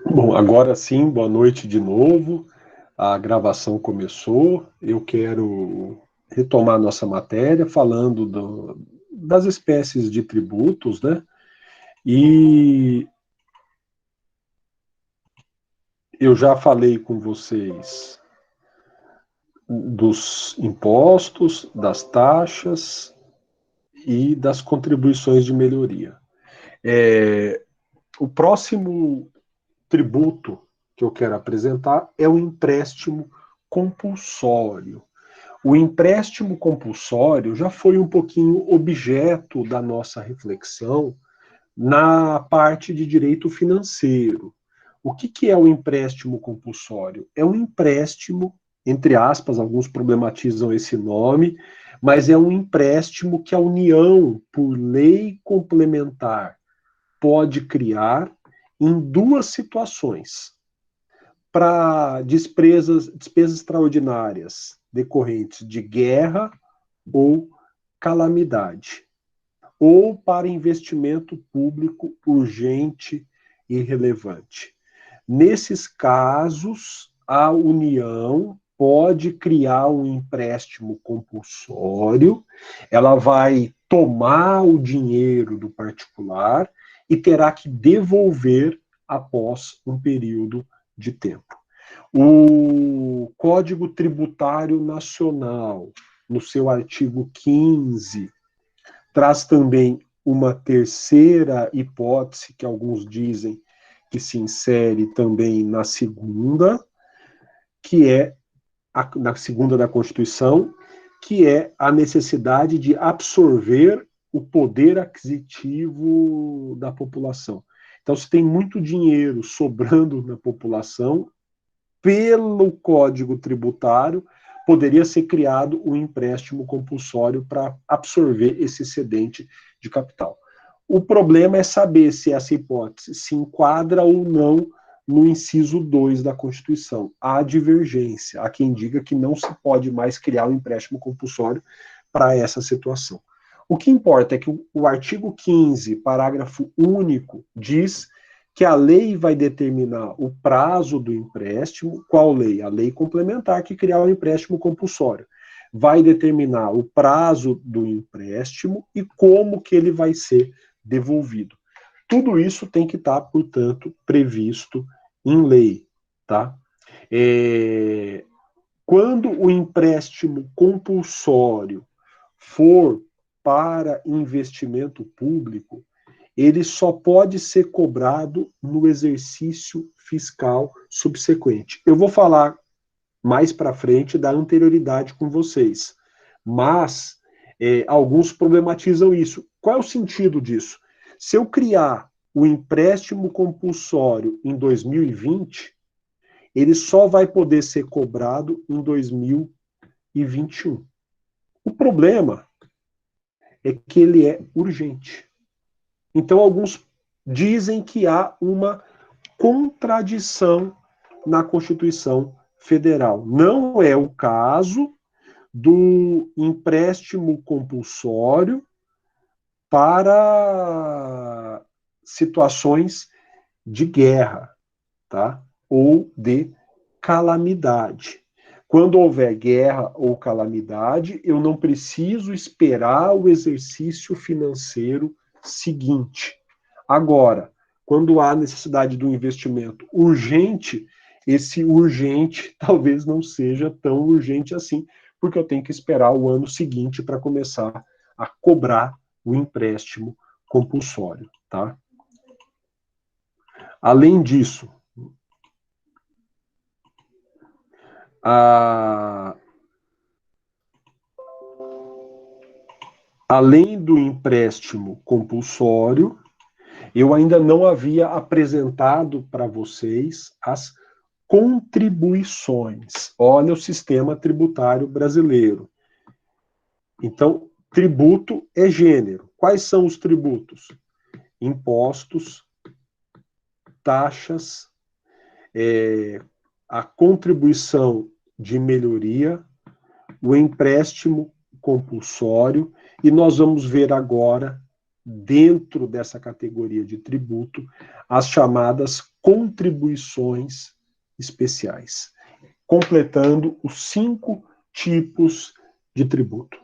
Bom, agora sim, boa noite de novo. A gravação começou. Eu quero retomar nossa matéria falando das espécies de tributos, né? E eu já falei com vocês dos impostos, das taxas e das contribuições de melhoria. O próximo tributo que eu quero apresentar é o empréstimo compulsório. O empréstimo compulsório já foi um pouquinho objeto da nossa reflexão na parte de direito financeiro. O que é o empréstimo compulsório? É um empréstimo, entre aspas, alguns problematizam esse nome, mas é um empréstimo que a União, por lei complementar, pode criar em duas situações. Para despesas extraordinárias decorrentes de guerra ou calamidade, ou para investimento público urgente e relevante. Nesses casos, a União pode criar um empréstimo compulsório, ela vai tomar o dinheiro do particular e terá que devolver após um período de tempo. O Código Tributário Nacional, no seu artigo 15, traz também uma terceira hipótese, que alguns dizem que se insere também na segunda, que é na segunda da Constituição, que é a necessidade de absorver o poder aquisitivo da população. Então, se tem muito dinheiro sobrando na população, pelo Código Tributário, poderia ser criado um empréstimo compulsório para absorver esse excedente de capital. O problema é saber se essa hipótese se enquadra ou não no inciso 2 da Constituição. Há divergência. Há quem diga que não se pode mais criar um empréstimo compulsório para essa situação. O que importa é que o artigo 15, parágrafo único, diz que a lei vai determinar o prazo do empréstimo. Qual lei? A lei complementar que criar o empréstimo compulsório. Vai determinar o prazo do empréstimo e como que ele vai ser devolvido. Tudo isso tem que estar, portanto, previsto em lei, tá? Quando o empréstimo compulsório for para investimento público, ele só pode ser cobrado no exercício fiscal subsequente. Eu vou falar mais para frente da anterioridade com vocês, mas alguns problematizam isso. Qual é o sentido disso? Se eu criar o empréstimo compulsório em 2020, ele só vai poder ser cobrado em 2021. O problema é que ele é urgente. Então, alguns dizem que há uma contradição na Constituição Federal. Não é o caso do empréstimo compulsório para situações de guerra, tá? Ou de calamidade. Quando houver guerra ou calamidade, eu não preciso esperar o exercício financeiro seguinte. Agora, quando há necessidade de um investimento urgente, esse urgente talvez não seja tão urgente assim, porque eu tenho que esperar o ano seguinte para começar a cobrar o empréstimo compulsório, tá? Além disso, além do empréstimo compulsório, eu ainda não havia apresentado para vocês as contribuições. Olha o sistema tributário brasileiro. Então, tributo é gênero. Quais são os tributos? Impostos, taxas, a contribuição de melhoria, o empréstimo compulsório, e nós vamos ver agora dentro dessa categoria de tributo, as chamadas contribuições especiais, completando os 5 tipos de tributo.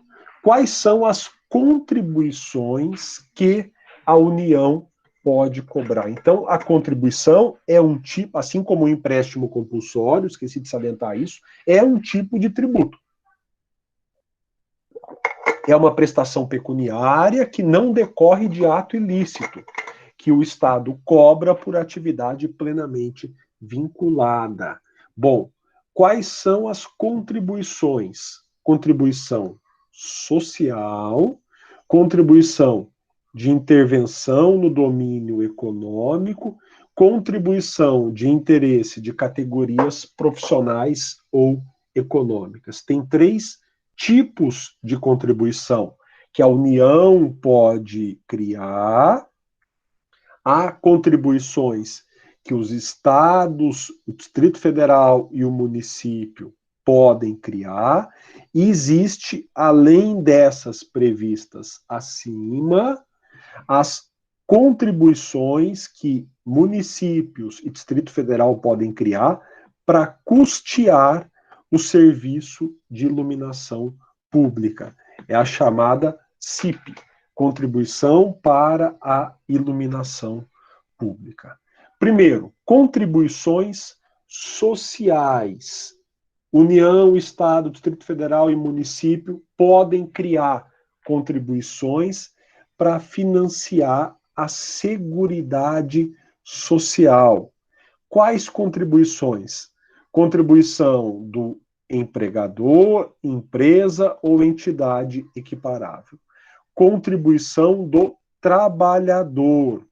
Quais são as contribuições que a União pode cobrar? Então, a contribuição é um tipo, assim como o empréstimo compulsório, esqueci de salientar isso, é um tipo de tributo. É uma prestação pecuniária que não decorre de ato ilícito, que o Estado cobra por atividade plenamente vinculada. Bom, quais são as contribuições? Contribuição social, contribuição de intervenção no domínio econômico, contribuição de interesse de categorias profissionais ou econômicas. Tem 3 tipos de contribuição que a União pode criar. Há contribuições que os estados, o Distrito Federal e o município podem criar, e existe, além dessas previstas acima, as contribuições que municípios e Distrito Federal podem criar para custear o serviço de iluminação pública. É a chamada CIP, Contribuição para a Iluminação Pública. Primeiro, contribuições sociais. União, Estado, Distrito Federal e município podem criar contribuições para financiar a Seguridade Social. Quais contribuições? Contribuição do empregador, empresa ou entidade equiparável. Contribuição do trabalhador.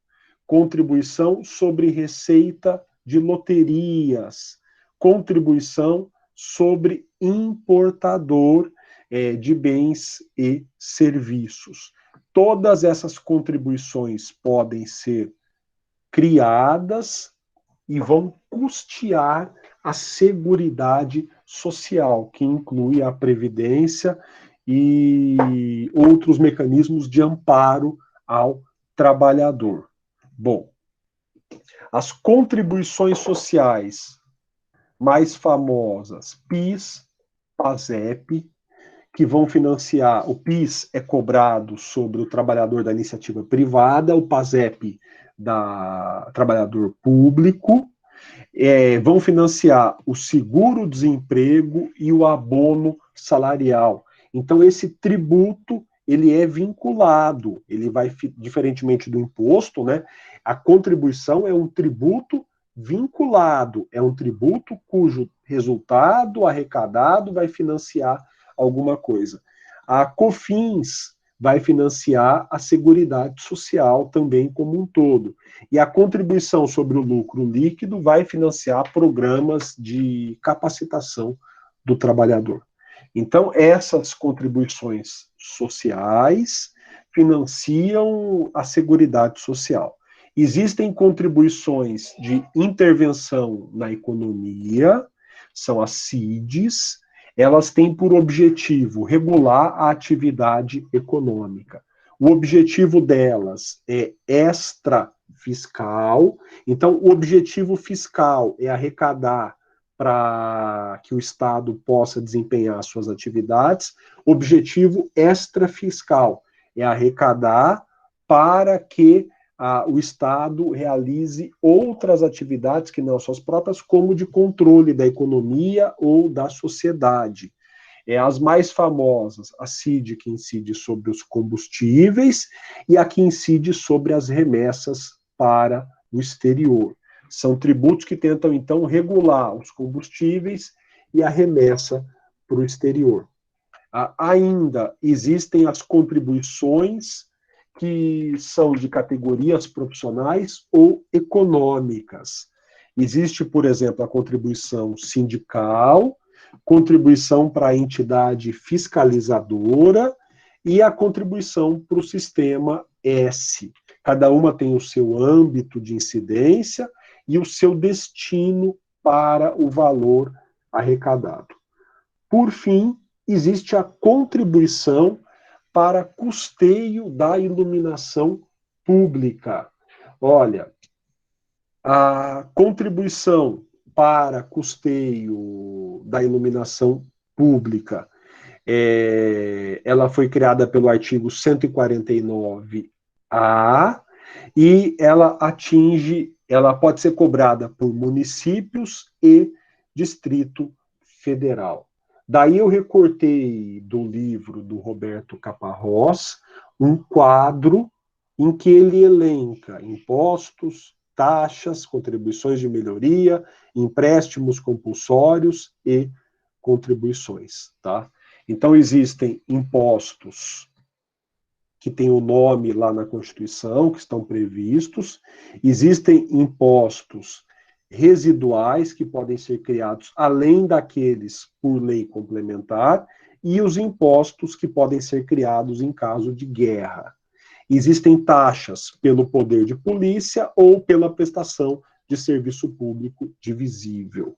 Contribuição sobre receita de loterias. Contribuição sobre importador de bens e serviços. Todas essas contribuições podem ser criadas e vão custear a Seguridade Social, que inclui a Previdência e outros mecanismos de amparo ao trabalhador. Bom, as contribuições sociais mais famosas, PIS, PASEP, que vão financiar, o PIS é cobrado sobre o trabalhador da iniciativa privada, o PASEP da trabalhador público, vão financiar o seguro-desemprego e o abono salarial. Então, esse tributo, ele é vinculado, ele vai, diferentemente do imposto, né? A contribuição é um tributo vinculado, é um tributo cujo resultado arrecadado vai financiar alguma coisa. A COFINS vai financiar a Seguridade Social também como um todo. E a contribuição sobre o lucro líquido vai financiar programas de capacitação do trabalhador. Então, essas contribuições sociais financiam a Seguridade Social. Existem contribuições de intervenção na economia, são as CIDs, elas têm por objetivo regular a atividade econômica. O objetivo delas é extrafiscal, então o objetivo fiscal é arrecadar para que o Estado possa desempenhar suas atividades. O objetivo extrafiscal é arrecadar para que o Estado realize outras atividades que não suas próprias, como de controle da economia ou da sociedade. As mais famosas, a CID, que incide sobre os combustíveis, e a que incide sobre as remessas para o exterior. São tributos que tentam, então, regular os combustíveis e a remessa para o exterior. Ainda existem as contribuições que são de categorias profissionais ou econômicas. Existe, por exemplo, a contribuição sindical, contribuição para a entidade fiscalizadora e a contribuição para o sistema S. Cada uma tem o seu âmbito de incidência e o seu destino para o valor arrecadado. Por fim, existe a contribuição para custeio da iluminação pública. Olha, a contribuição para custeio da iluminação pública, ela foi criada pelo artigo 149-A e ela pode ser cobrada por municípios e Distrito Federal. Daí eu recortei do livro do Roberto Caparrós um quadro em que ele elenca impostos, taxas, contribuições de melhoria, empréstimos compulsórios e contribuições, tá? Então existem impostos que têm o nome lá na Constituição, que estão previstos, existem impostos residuais que podem ser criados além daqueles por lei complementar e os impostos que podem ser criados em caso de guerra. Existem taxas pelo poder de polícia ou pela prestação de serviço público divisível.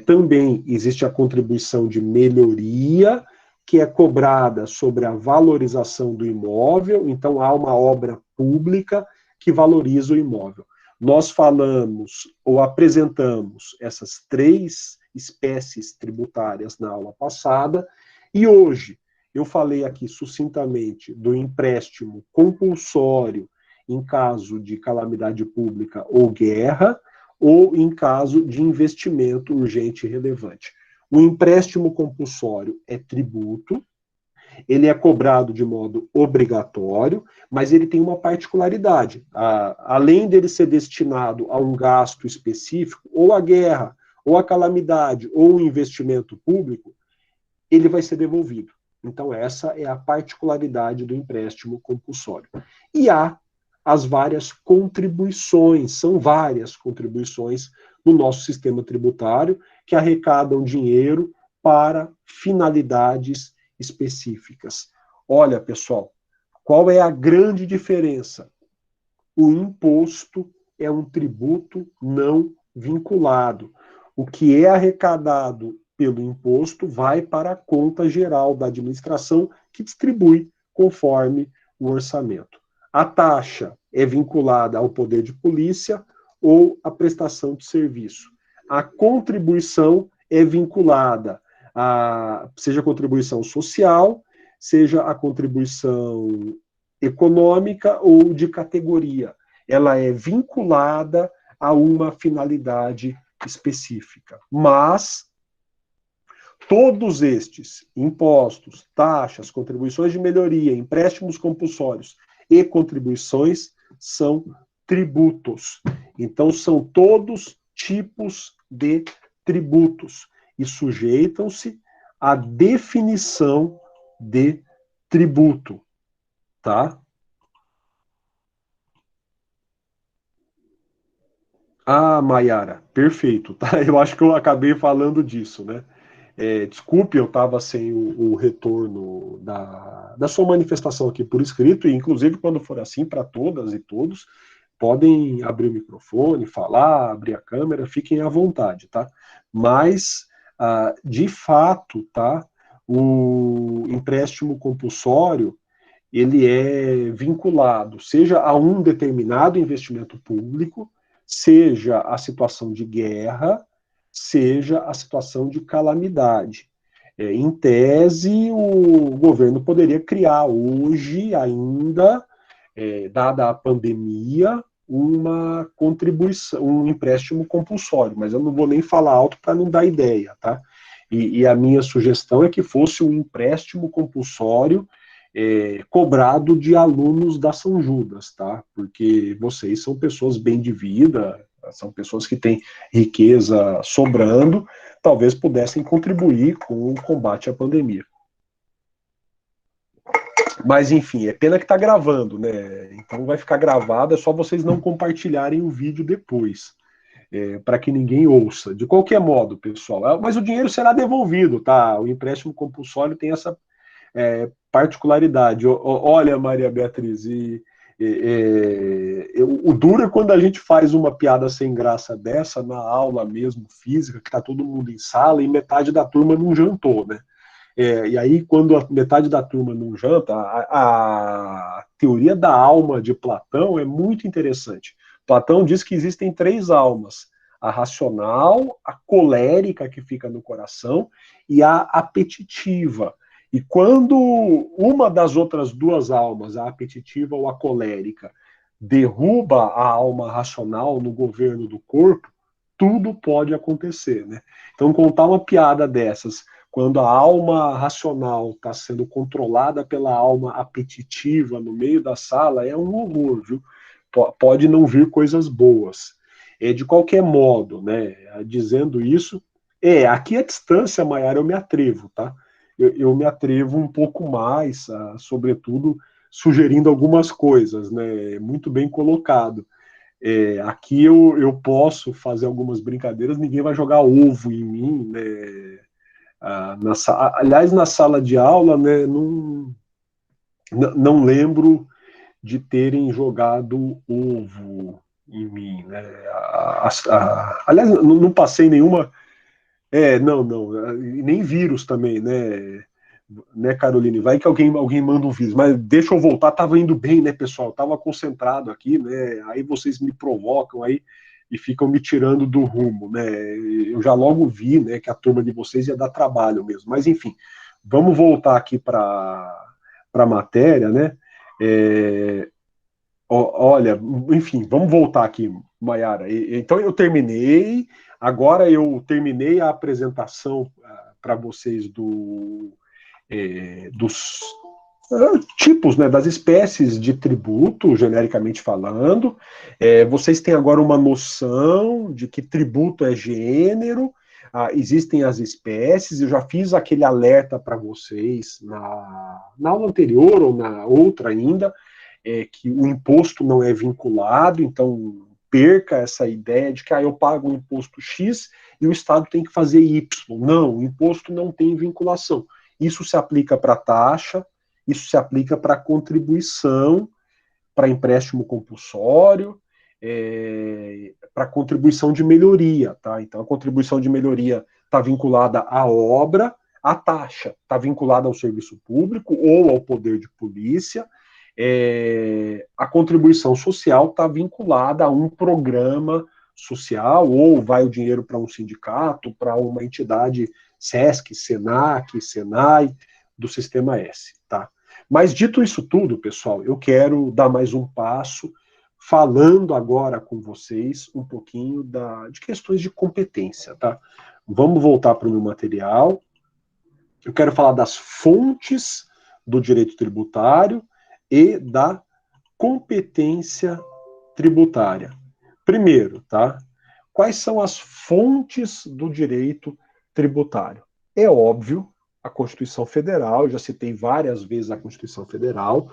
Também existe a contribuição de melhoria, que é cobrada sobre a valorização do imóvel, então há uma obra pública que valoriza o imóvel. Nós falamos ou apresentamos essas 3 espécies tributárias na aula passada, e hoje eu falei aqui sucintamente do empréstimo compulsório em caso de calamidade pública ou guerra, ou em caso de investimento urgente e relevante. O empréstimo compulsório é tributo, ele é cobrado de modo obrigatório, mas ele tem uma particularidade. Além dele ser destinado a um gasto específico, ou a guerra, ou a calamidade, ou um investimento público, ele vai ser devolvido. Então, essa é a particularidade do empréstimo compulsório. E há as várias contribuições, são várias contribuições no nosso sistema tributário que arrecadam dinheiro para finalidades específicas. Olha, pessoal, qual é a grande diferença? O imposto é um tributo não vinculado. O que é arrecadado pelo imposto vai para a conta geral da administração, que distribui conforme o orçamento. A taxa é vinculada ao poder de polícia ou à prestação de serviço. A contribuição é vinculada seja a contribuição social, seja a contribuição econômica ou de categoria. Ela é vinculada a uma finalidade específica. Mas todos estes impostos, taxas, contribuições de melhoria, empréstimos compulsórios e contribuições são tributos. Então, são todos tipos de tributos e sujeitam-se à definição de tributo, tá? Ah, Maiara, perfeito, tá? Eu acho que eu acabei falando disso, né? Desculpe, eu estava sem o retorno da sua manifestação aqui por escrito, e inclusive quando for assim para todas e todos, podem abrir o microfone, falar, abrir a câmera, fiquem à vontade, tá? Mas, de fato, tá? O empréstimo compulsório, ele é vinculado, seja a um determinado investimento público, seja a situação de guerra, seja a situação de calamidade. Em tese, o governo poderia criar hoje ainda, dada a pandemia, uma contribuição, um empréstimo compulsório, mas eu não vou nem falar alto para não dar ideia, tá? E a minha sugestão é que fosse um empréstimo compulsório cobrado de alunos da São Judas, tá? Porque vocês são pessoas bem de vida, são pessoas que têm riqueza sobrando, talvez pudessem contribuir com o combate à pandemia. Mas, enfim, é pena que está gravando, né? Então vai ficar gravado, é só vocês não compartilharem o vídeo depois, para que ninguém ouça. De qualquer modo, pessoal, mas o dinheiro será devolvido, tá? O empréstimo compulsório tem essa particularidade. Olha, Maria Beatriz, o duro é quando a gente faz uma piada sem graça dessa na aula mesmo, física, que está todo mundo em sala e metade da turma não jantou, né? E aí, quando a metade da turma não janta, a teoria da alma de Platão é muito interessante. Platão diz que existem três almas: a racional, a colérica, que fica no coração, e a apetitiva. E quando uma das outras duas almas, a apetitiva ou a colérica, derruba a alma racional no governo do corpo, tudo pode acontecer, né? Então, contar uma piada dessas, quando a alma racional está sendo controlada pela alma apetitiva no meio da sala, é um horror, viu? Pode não vir coisas boas. De qualquer modo, né? Dizendo isso, aqui à distância, Maiara, eu me atrevo, tá? Eu me atrevo um pouco mais, sobretudo sugerindo algumas coisas, né? Muito bem colocado. Aqui eu posso fazer algumas brincadeiras, ninguém vai jogar ovo em mim, né? Aliás, na sala de aula, né, não lembro de terem jogado ovo em mim, né? Aliás, não passei nenhuma. Não, nem vírus também, né, Caroline? Vai que alguém manda um vírus, mas deixa eu voltar, tava indo bem, né, pessoal? Tava concentrado aqui, né? Aí vocês me provocam aí e ficam me tirando do rumo, né? Eu já logo vi, né, que a turma de vocês ia dar trabalho mesmo. Mas enfim, vamos voltar aqui para a matéria, né? É, Olha, enfim, vamos voltar aqui, Maiara. Então eu terminei, agora eu terminei a apresentação para vocês dos tipos, né, das espécies de tributo, genericamente falando. Vocês têm agora uma noção de que tributo é gênero, existem as espécies, eu já fiz aquele alerta para vocês na aula anterior ou na outra ainda, que o imposto não é vinculado, então perca essa ideia de que eu pago um imposto X e o Estado tem que fazer Y. Não, o imposto não tem vinculação. Isso se aplica para taxa, isso se aplica para contribuição, para empréstimo compulsório, para contribuição de melhoria, tá? Então a contribuição de melhoria está vinculada à obra, a taxa está vinculada ao serviço público ou ao poder de polícia, a contribuição social está vinculada a um programa social, ou vai o dinheiro para um sindicato, para uma entidade SESC, SENAC, SENAI, do Sistema S. Tá? Mas dito isso tudo, pessoal, eu quero dar mais um passo, falando agora com vocês um pouquinho de questões de competência. Tá? Vamos voltar para o meu material. Eu quero falar das fontes do direito tributário e da competência tributária. Primeiro, tá? Quais são as fontes do direito tributário? É óbvio, a Constituição Federal, eu já citei várias vezes a Constituição Federal,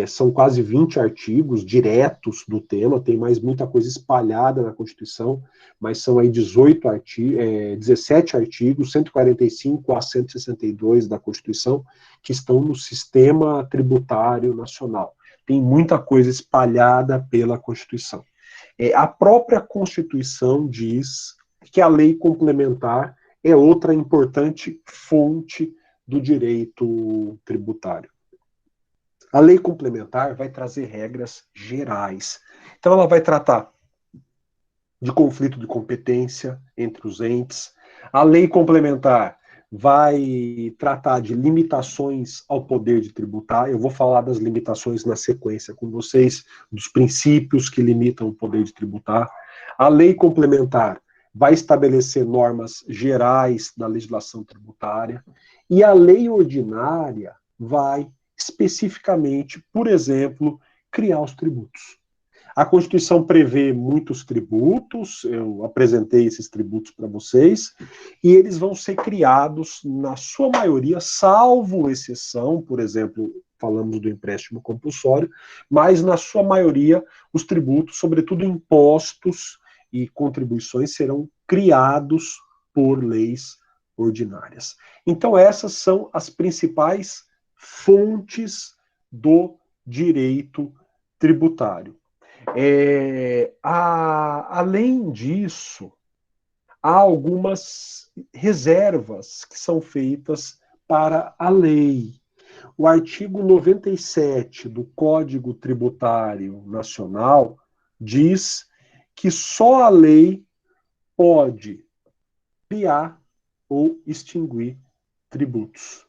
são quase 20 artigos diretos do tema, tem mais muita coisa espalhada na Constituição, mas são aí 17 artigos, 145 a 162 da Constituição, que estão no sistema tributário nacional. Tem muita coisa espalhada pela Constituição. A própria Constituição diz que a lei complementar é outra importante fonte do direito tributário. A lei complementar vai trazer regras gerais. Então, ela vai tratar de conflito de competência entre os entes. A lei complementar vai tratar de limitações ao poder de tributar. Eu vou falar das limitações na sequência com vocês, dos princípios que limitam o poder de tributar. A lei complementar vai estabelecer normas gerais da legislação tributária. E a lei ordinária vai especificamente, por exemplo, criar os tributos. A Constituição prevê muitos tributos, eu apresentei esses tributos para vocês, e eles vão ser criados, na sua maioria, salvo exceção, por exemplo, falamos do empréstimo compulsório, mas na sua maioria, os tributos, sobretudo impostos e contribuições, serão criados por leis ordinárias. Então, essas são as principais fontes do direito tributário. Além disso, há algumas reservas que são feitas para a lei. O artigo 97 do Código Tributário Nacional diz que só a lei pode criar ou extinguir tributos.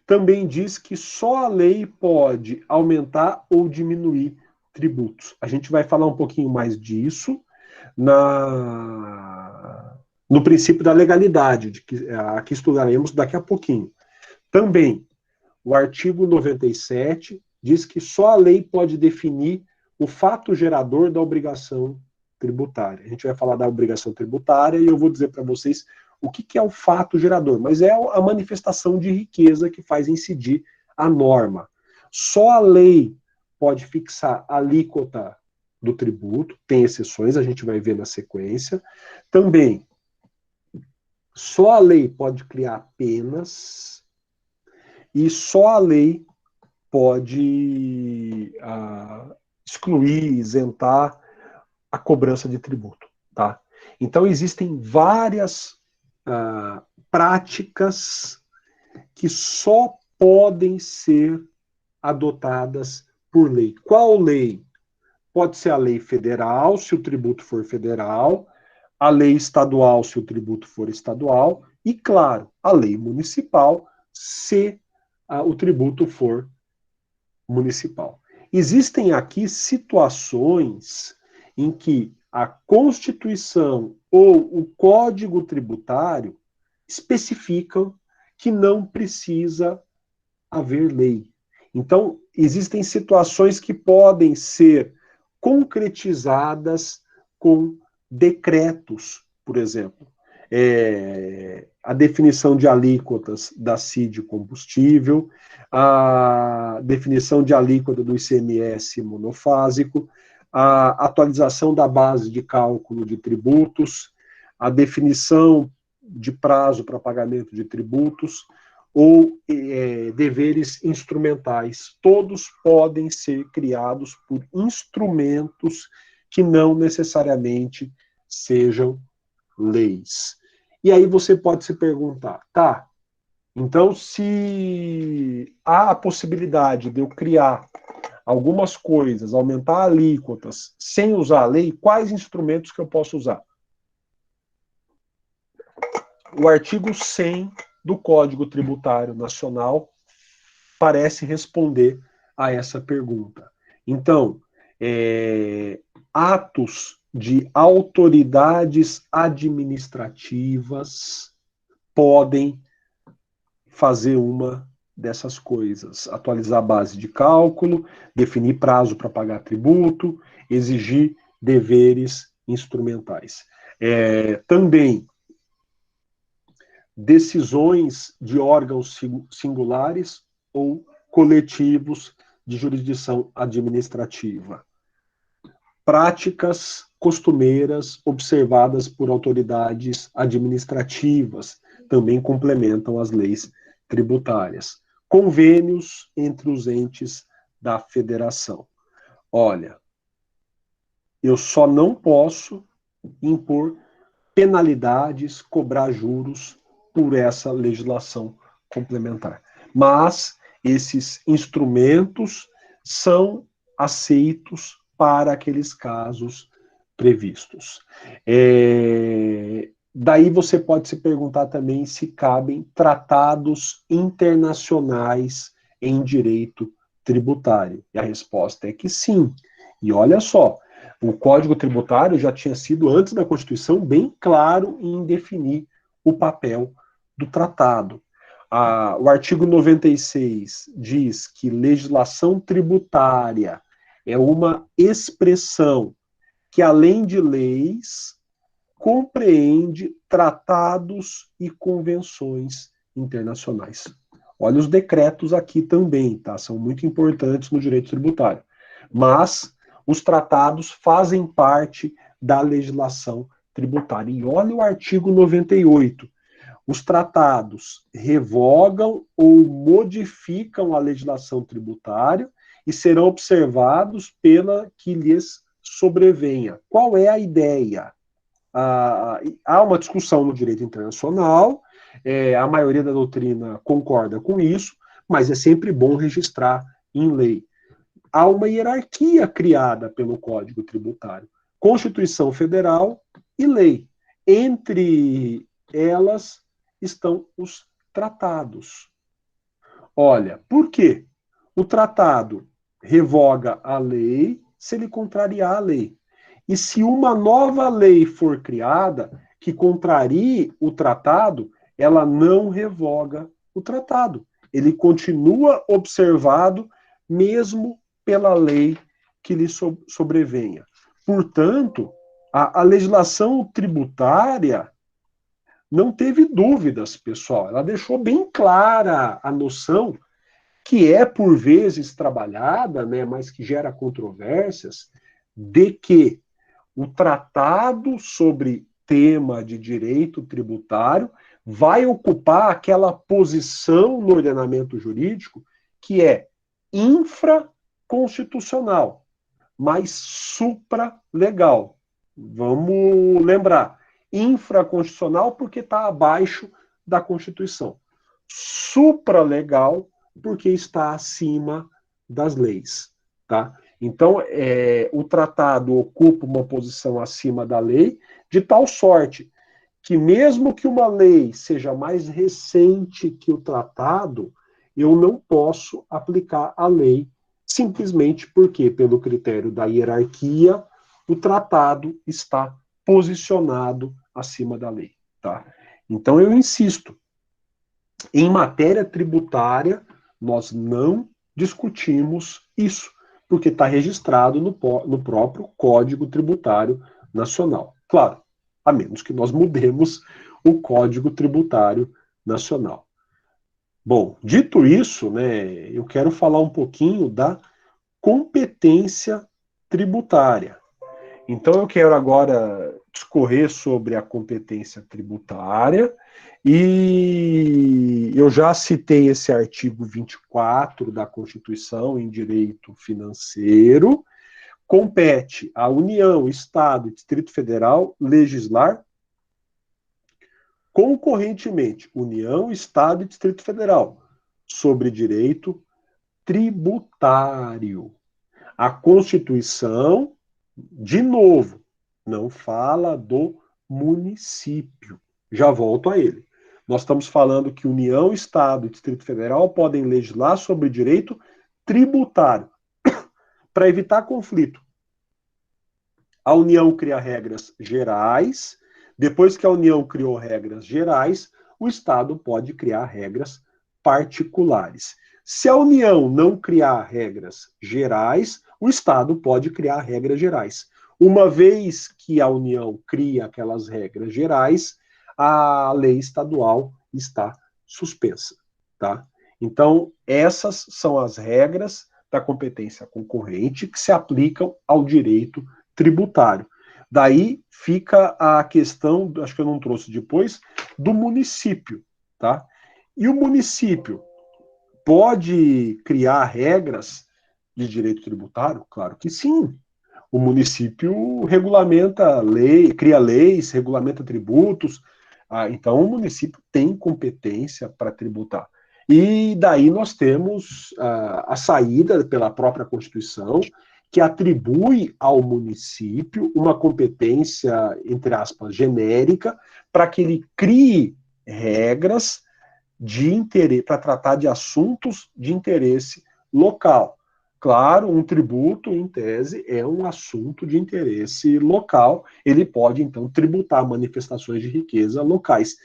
Também diz que só a lei pode aumentar ou diminuir tributos. A gente vai falar um pouquinho mais disso no princípio da legalidade, que aqui estudaremos daqui a pouquinho. Também, o artigo 97 diz que só a lei pode definir o fato gerador da obrigação tributária. A gente vai falar da obrigação tributária e eu vou dizer para vocês o que é o fato gerador, mas é a manifestação de riqueza que faz incidir a norma. Só a lei pode fixar a alíquota do tributo, tem exceções, a gente vai ver na sequência. Também, só a lei pode criar penas e só a lei pode excluir, isentar a cobrança de tributo, tá? Então, existem várias práticas que só podem ser adotadas por lei. Qual lei? Pode ser a lei federal, se o tributo for federal, a lei estadual, se o tributo for estadual, e, claro, a lei municipal, se o tributo for municipal. Existem aqui situações em que a Constituição ou o Código Tributário especificam que não precisa haver lei. Então, existem situações que podem ser concretizadas com decretos, por exemplo. A definição de alíquotas da CID combustível, a definição de alíquota do ICMS monofásico, a atualização da base de cálculo de tributos, a definição de prazo para pagamento de tributos ou deveres instrumentais. Todos podem ser criados por instrumentos que não necessariamente sejam leis. E aí você pode se perguntar, tá, então se há a possibilidade de eu criar algumas coisas, aumentar alíquotas, sem usar a lei, quais instrumentos que eu posso usar? O artigo 100 do Código Tributário Nacional parece responder a essa pergunta. Então, atos de autoridades administrativas podem fazer uma dessas coisas: atualizar a base de cálculo, definir prazo para pagar tributo, exigir deveres instrumentais. Também, decisões de órgãos singulares ou coletivos de jurisdição administrativa. Práticas costumeiras observadas por autoridades administrativas também complementam as leis tributárias. Convênios entre os entes da federação. Olha, eu só não posso impor penalidades, cobrar juros por essa legislação complementar. Mas esses instrumentos são aceitos para aqueles casos previstos. Daí você pode se perguntar também se cabem tratados internacionais em direito tributário. E a resposta é que sim. E olha só, o Código Tributário já tinha sido, antes da Constituição, bem claro em definir o papel do tratado. O artigo 96 diz que legislação tributária é uma expressão que, além de leis, compreende tratados e convenções internacionais. Olha os decretos aqui também, tá? São muito importantes no direito tributário. Mas os tratados fazem parte da legislação tributária. E olha o artigo 98. Os tratados revogam ou modificam a legislação tributária e serão observados pela que lhes sobrevenha. Qual é a ideia? Há uma discussão no direito internacional A maioria da doutrina concorda com isso, mas é sempre bom registrar em lei. Há uma hierarquia criada pelo Código Tributário: Constituição Federal e lei. Entre elas estão os tratados. Olha, por quê? O tratado revoga a lei se ele contrariar a lei. E se uma nova lei for criada que contrarie o tratado, ela não revoga o tratado. Ele continua observado mesmo pela lei que lhe sobrevenha. Portanto, a legislação tributária não teve dúvidas, pessoal. Ela deixou bem clara a noção que é por vezes trabalhada, né, mas que gera controvérsias, de que o tratado sobre tema de direito tributário vai ocupar aquela posição no ordenamento jurídico que é infraconstitucional, mas supralegal. Vamos lembrar, infraconstitucional porque está abaixo da Constituição. Supralegal porque está acima das leis, tá? Então, o tratado ocupa uma posição acima da lei, de tal sorte que mesmo que uma lei seja mais recente que o tratado, eu não posso aplicar a lei simplesmente porque, pelo critério da hierarquia, o tratado está posicionado acima da lei, tá? Então, eu insisto, em matéria tributária, nós não discutimos isso, porque está registrado no próprio Código Tributário Nacional. Claro, a menos que nós mudemos o Código Tributário Nacional. Bom, dito isso, né, eu quero falar um pouquinho da competência tributária. Então, eu quero agora discorrer sobre a competência tributária, e eu já citei esse artigo 24 da Constituição em direito financeiro. Compete à União, Estado e Distrito Federal legislar concorrentemente, União, Estado e Distrito Federal, sobre direito tributário. A Constituição, de novo, não fala do município. Já volto a ele. Nós estamos falando que União, Estado e Distrito Federal podem legislar sobre direito tributário. Para evitar conflito, a União cria regras gerais. Depois que a União criou regras gerais, o Estado pode criar regras particulares. Se a União não criar regras gerais, o Estado pode criar regras gerais. Uma vez que a União cria aquelas regras gerais, a lei estadual está suspensa, tá? Então, essas são as regras da competência concorrente que se aplicam ao direito tributário. Daí fica a questão, acho que eu não trouxe depois, do município, tá? E o município pode criar regras de direito tributário? Claro que sim. O município regulamenta lei, cria leis, regulamenta tributos. Então, o município tem competência para tributar. E daí nós temos a saída pela própria Constituição, que atribui ao município uma competência, entre aspas, genérica, para que ele crie regras de interesse, para tratar de assuntos de interesse local. Claro, um tributo, em tese, é um assunto de interesse local. Ele pode, então, tributar manifestações de riqueza locais.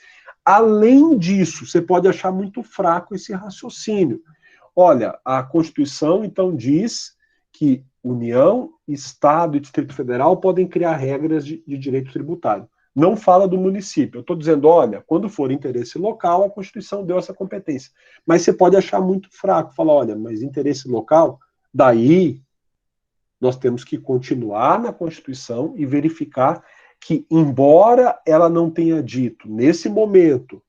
Além disso, você pode achar muito fraco esse raciocínio. Olha, a Constituição, então, diz que União, Estado e Distrito Federal podem criar regras de direito tributário. Não fala do município. Eu estou dizendo, olha, quando for interesse local, a Constituição deu essa competência. Mas você pode achar muito fraco. Falar, olha, mas interesse local, daí nós temos que continuar na Constituição e verificar que, embora ela não tenha dito, nesse momento,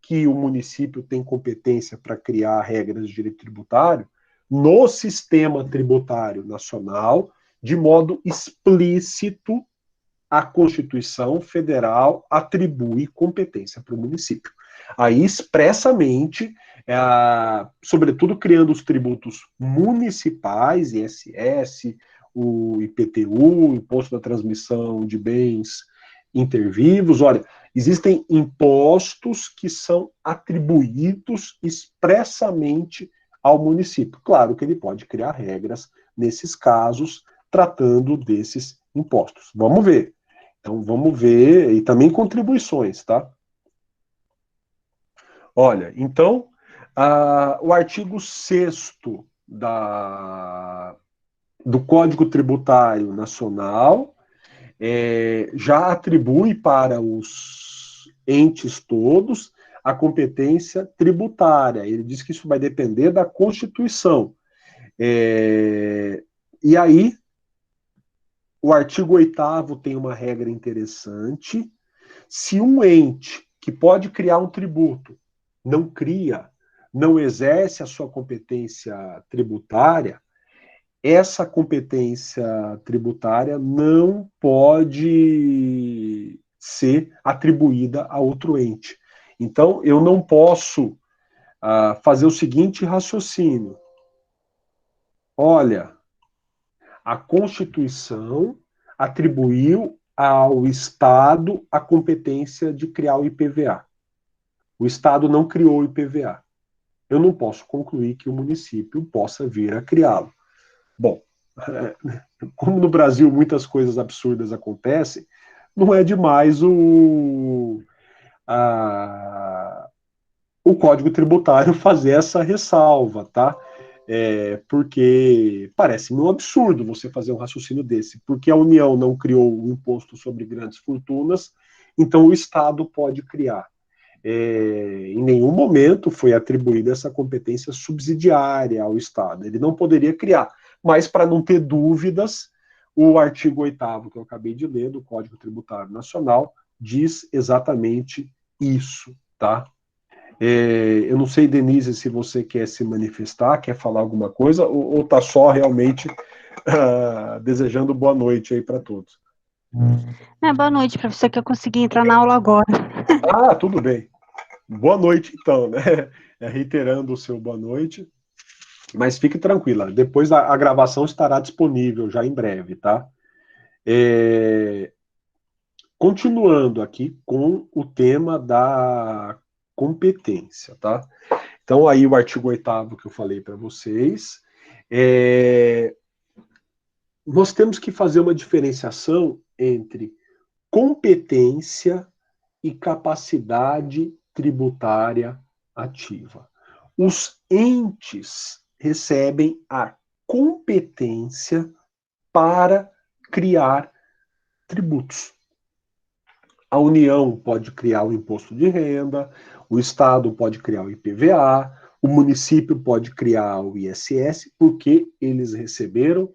que o município tem competência para criar regras de direito tributário, no sistema tributário nacional, de modo explícito, a Constituição Federal atribui competência para o município. Aí, expressamente, sobretudo criando os tributos municipais, ISS, o IPTU, o Imposto da Transmissão de Bens Intervivos. Olha, existem impostos que são atribuídos expressamente ao município. Claro que ele pode criar regras nesses casos, tratando desses impostos. Vamos ver. Então, vamos ver, e também contribuições, tá? Olha, então, o artigo 6º do Código Tributário Nacional já atribui para os entes todos a competência tributária. Ele diz que isso vai depender da Constituição. E aí, o artigo 8º tem uma regra interessante. Se um ente que pode criar um tributo não cria, não exerce a sua competência tributária, essa competência tributária não pode ser atribuída a outro ente. Então, eu não posso fazer o seguinte raciocínio. Olha, a Constituição atribuiu ao Estado a competência de criar o IPVA. O Estado não criou o IPVA. Eu não posso concluir que o município possa vir a criá-lo. Bom, como no Brasil muitas coisas absurdas acontecem, não é demais o Código Tributário fazer essa ressalva, tá? Porque parece-me um absurdo você fazer um raciocínio desse, porque a União não criou o imposto sobre grandes fortunas, então o Estado pode criar. Em nenhum momento foi atribuída essa competência subsidiária ao Estado. Ele não poderia criar. Mas, para não ter dúvidas, o artigo 8º que eu acabei de ler, do Código Tributário Nacional, diz exatamente isso, tá? Eu não sei, Denise, se você quer se manifestar, quer falar alguma coisa, ou está só realmente desejando boa noite aí para todos. Boa noite, professor, que eu consegui entrar na aula agora. Tudo bem. Boa noite, então, né? Reiterando o seu boa noite. Mas fique tranquila, depois a gravação estará disponível já em breve, tá? Continuando aqui com o tema da competência, tá? Então, aí o artigo 8º que eu falei para vocês. Nós temos que fazer uma diferenciação entre competência e capacidade tributária ativa. Os entes recebem a competência para criar tributos. A União pode criar o imposto de renda, o Estado pode criar o IPVA, o município pode criar o ISS, porque eles receberam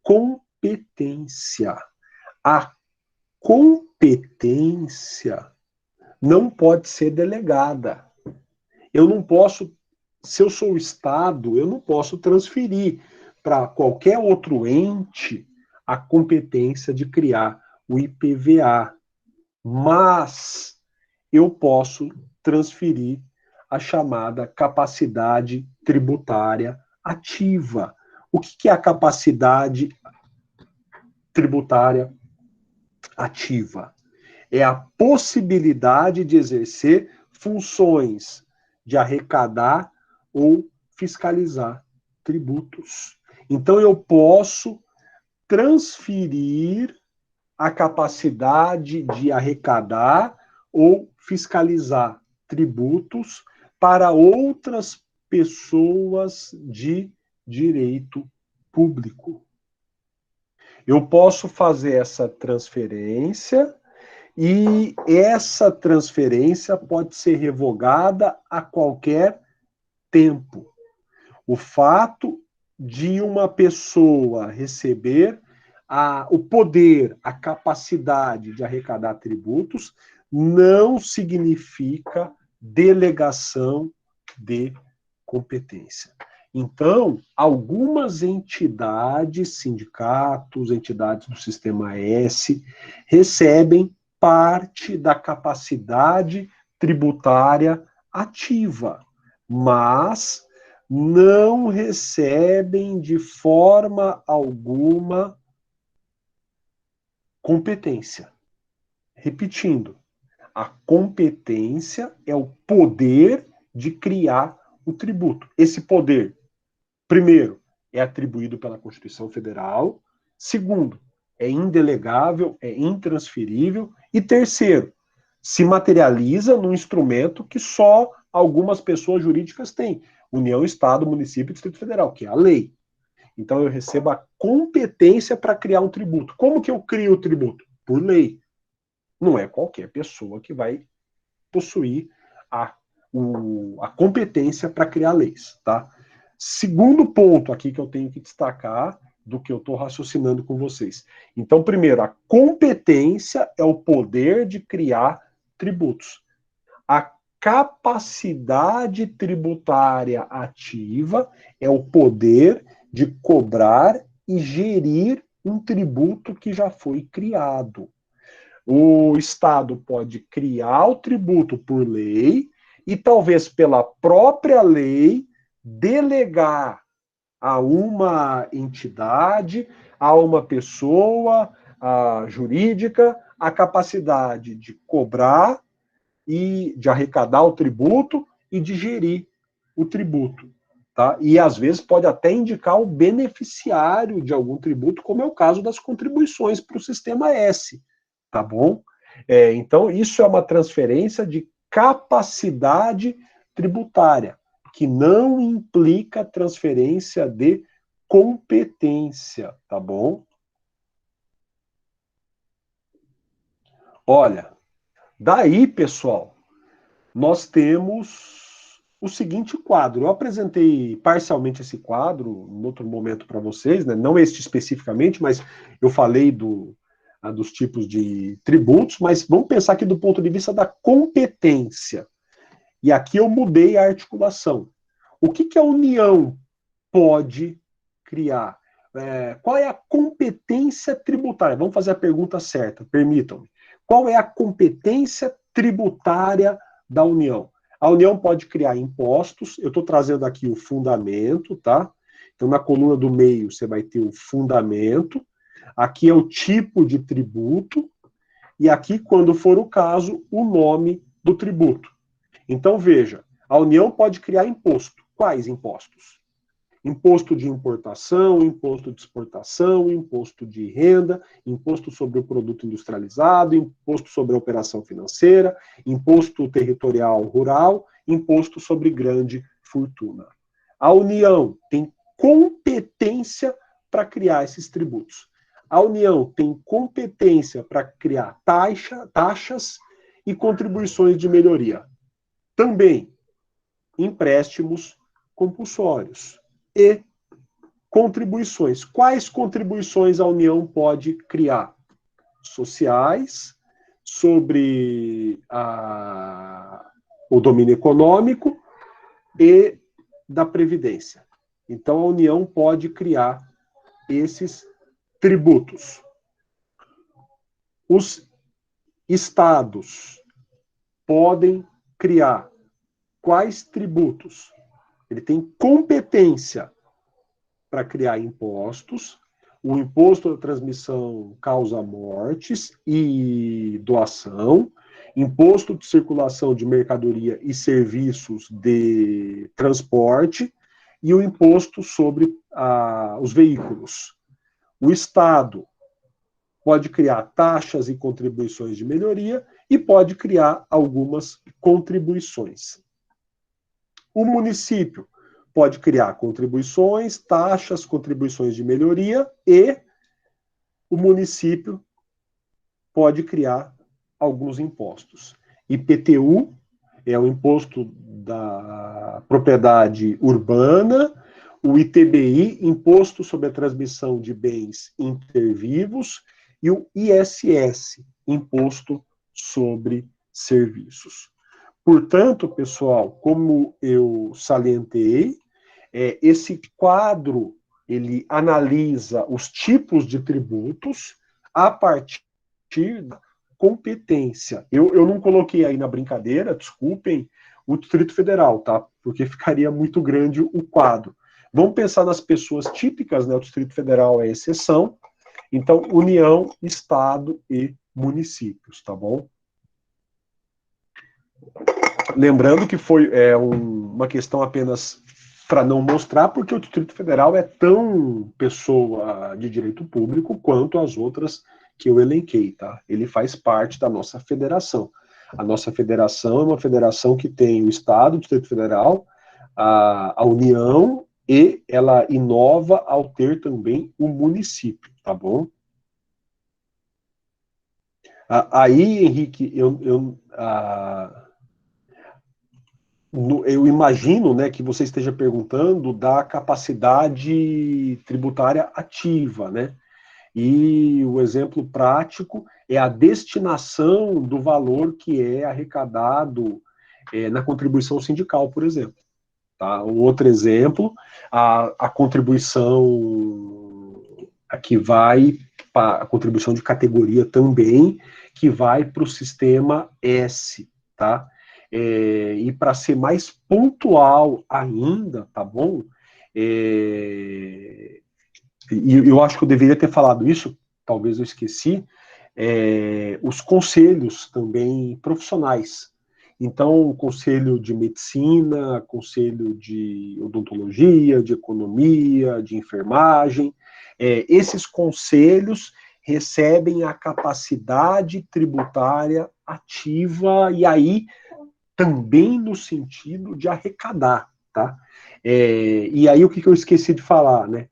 competência. A competência não pode ser delegada. Eu não posso, se eu sou o Estado, eu não posso transferir para qualquer outro ente a competência de criar o IPVA. Mas eu posso transferir a chamada capacidade tributária ativa. O que é a capacidade tributária ativa? É a possibilidade de exercer funções de arrecadar ou fiscalizar tributos. Então, eu posso transferir a capacidade de arrecadar ou fiscalizar tributos para outras pessoas de direito público. Eu posso fazer essa transferência e essa transferência pode ser revogada a qualquer tempo. O fato de uma pessoa receber o poder, a capacidade de arrecadar tributos, não significa delegação de competência. Então, algumas entidades, sindicatos, entidades do Sistema S, recebem parte da capacidade tributária ativa, mas não recebem de forma alguma competência. Repetindo, a competência é o poder de criar o tributo. Esse poder, primeiro, é atribuído pela Constituição Federal. Segundo, é indelegável, é intransferível. E terceiro, se materializa num instrumento que só algumas pessoas jurídicas têm: União, Estado, Município e Distrito Federal, que é a lei. Então eu recebo a competência para criar um tributo. Como que eu crio o tributo? Por lei. Não é qualquer pessoa que vai possuir a competência para criar leis, tá? Segundo ponto aqui que eu tenho que destacar do que eu estou raciocinando com vocês. Então, primeiro, a competência é o poder de criar tributos. A capacidade tributária ativa é o poder de cobrar e gerir um tributo que já foi criado. O Estado pode criar o tributo por lei e talvez pela própria lei delegar a uma entidade, a uma pessoa jurídica, a capacidade de cobrar e de arrecadar o tributo e de gerir o tributo. Tá? E às vezes pode até indicar o beneficiário de algum tributo, como é o caso das contribuições para o sistema S. Tá bom? Então, isso é uma transferência de capacidade tributária, que não implica transferência de competência, tá bom? Olha, daí, pessoal, nós temos o seguinte quadro. Eu apresentei parcialmente esse quadro em outro momento para vocês, né? Não este especificamente, mas eu falei dos tipos de tributos, mas vamos pensar aqui do ponto de vista da competência. E aqui eu mudei a articulação. O que a União pode criar? Qual é a competência tributária? Vamos fazer a pergunta certa, permitam-me. Qual é a competência tributária da União? A União pode criar impostos. Eu estou trazendo aqui o fundamento, tá? Então, na coluna do meio, você vai ter o fundamento. Aqui é o tipo de tributo. E aqui, quando for o caso, o nome do tributo. Então, veja, a União pode criar imposto. Quais impostos? Imposto de importação, imposto de exportação, imposto de renda, imposto sobre o produto industrializado, imposto sobre a operação financeira, imposto territorial rural, imposto sobre grande fortuna. A União tem competência para criar esses tributos. A União tem competência para criar taxas e contribuições de melhoria. Também empréstimos compulsórios e contribuições. Quais contribuições a União pode criar? Sociais, sobre o domínio econômico e da Previdência. Então, a União pode criar esses tributos. Os estados podem criar quais tributos? Ele tem competência para criar impostos. O imposto da transmissão causa mortes e doação, imposto de circulação de mercadoria e serviços de transporte e o imposto sobre os veículos. O Estado pode criar taxas e contribuições de melhoria e pode criar algumas contribuições. O município pode criar contribuições, taxas, contribuições de melhoria e o município pode criar alguns impostos. IPTU é o imposto da propriedade urbana, o ITBI, imposto sobre a transmissão de bens intervivos, e o ISS, imposto sobre serviços. Portanto, pessoal, como eu salientei, esse quadro ele analisa os tipos de tributos a partir da competência. Eu não coloquei aí na brincadeira, desculpem, o Distrito Federal, tá? Porque ficaria muito grande o quadro. Vamos pensar nas pessoas típicas, né? O Distrito Federal é exceção. Então, União, Estado e municípios, tá bom? Lembrando que foi uma questão apenas para não mostrar, porque o Distrito Federal é tão pessoa de direito público quanto as outras que eu elenquei, tá? Ele faz parte da nossa federação. A nossa federação é uma federação que tem o Estado, o Distrito Federal, a União, e ela inova ao ter também o município, tá bom? Aí, Henrique, eu imagino, né, que você esteja perguntando da capacidade tributária ativa, né? E o exemplo prático é a destinação do valor que é arrecadado na contribuição sindical, por exemplo. Tá? Um outro exemplo, a contribuição que vai, a contribuição de categoria também, que vai para o sistema S, tá? E para ser mais pontual ainda, tá bom? E eu acho que eu deveria ter falado isso, talvez eu esqueci, os conselhos também profissionais. Então, conselho de medicina, conselho de odontologia, de economia, de enfermagem, esses conselhos recebem a capacidade tributária ativa, e aí também no sentido de arrecadar, tá? E aí o que eu esqueci de falar, né?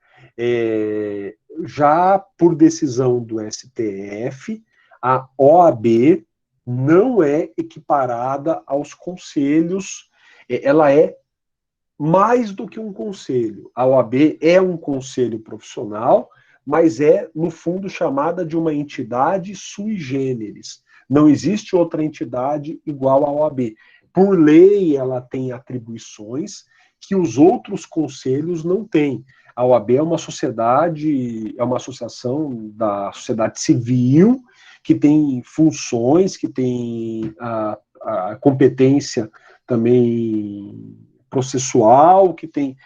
Já por decisão do STF, a OAB não é equiparada aos conselhos, ela é mais do que um conselho. A OAB é um conselho profissional, mas é, no fundo, chamada de uma entidade sui generis. Não existe outra entidade igual à OAB. Por lei, ela tem atribuições que os outros conselhos não têm. A OAB é uma sociedade, é uma associação da sociedade civil, que tem funções, que tem a competência também processual, que tem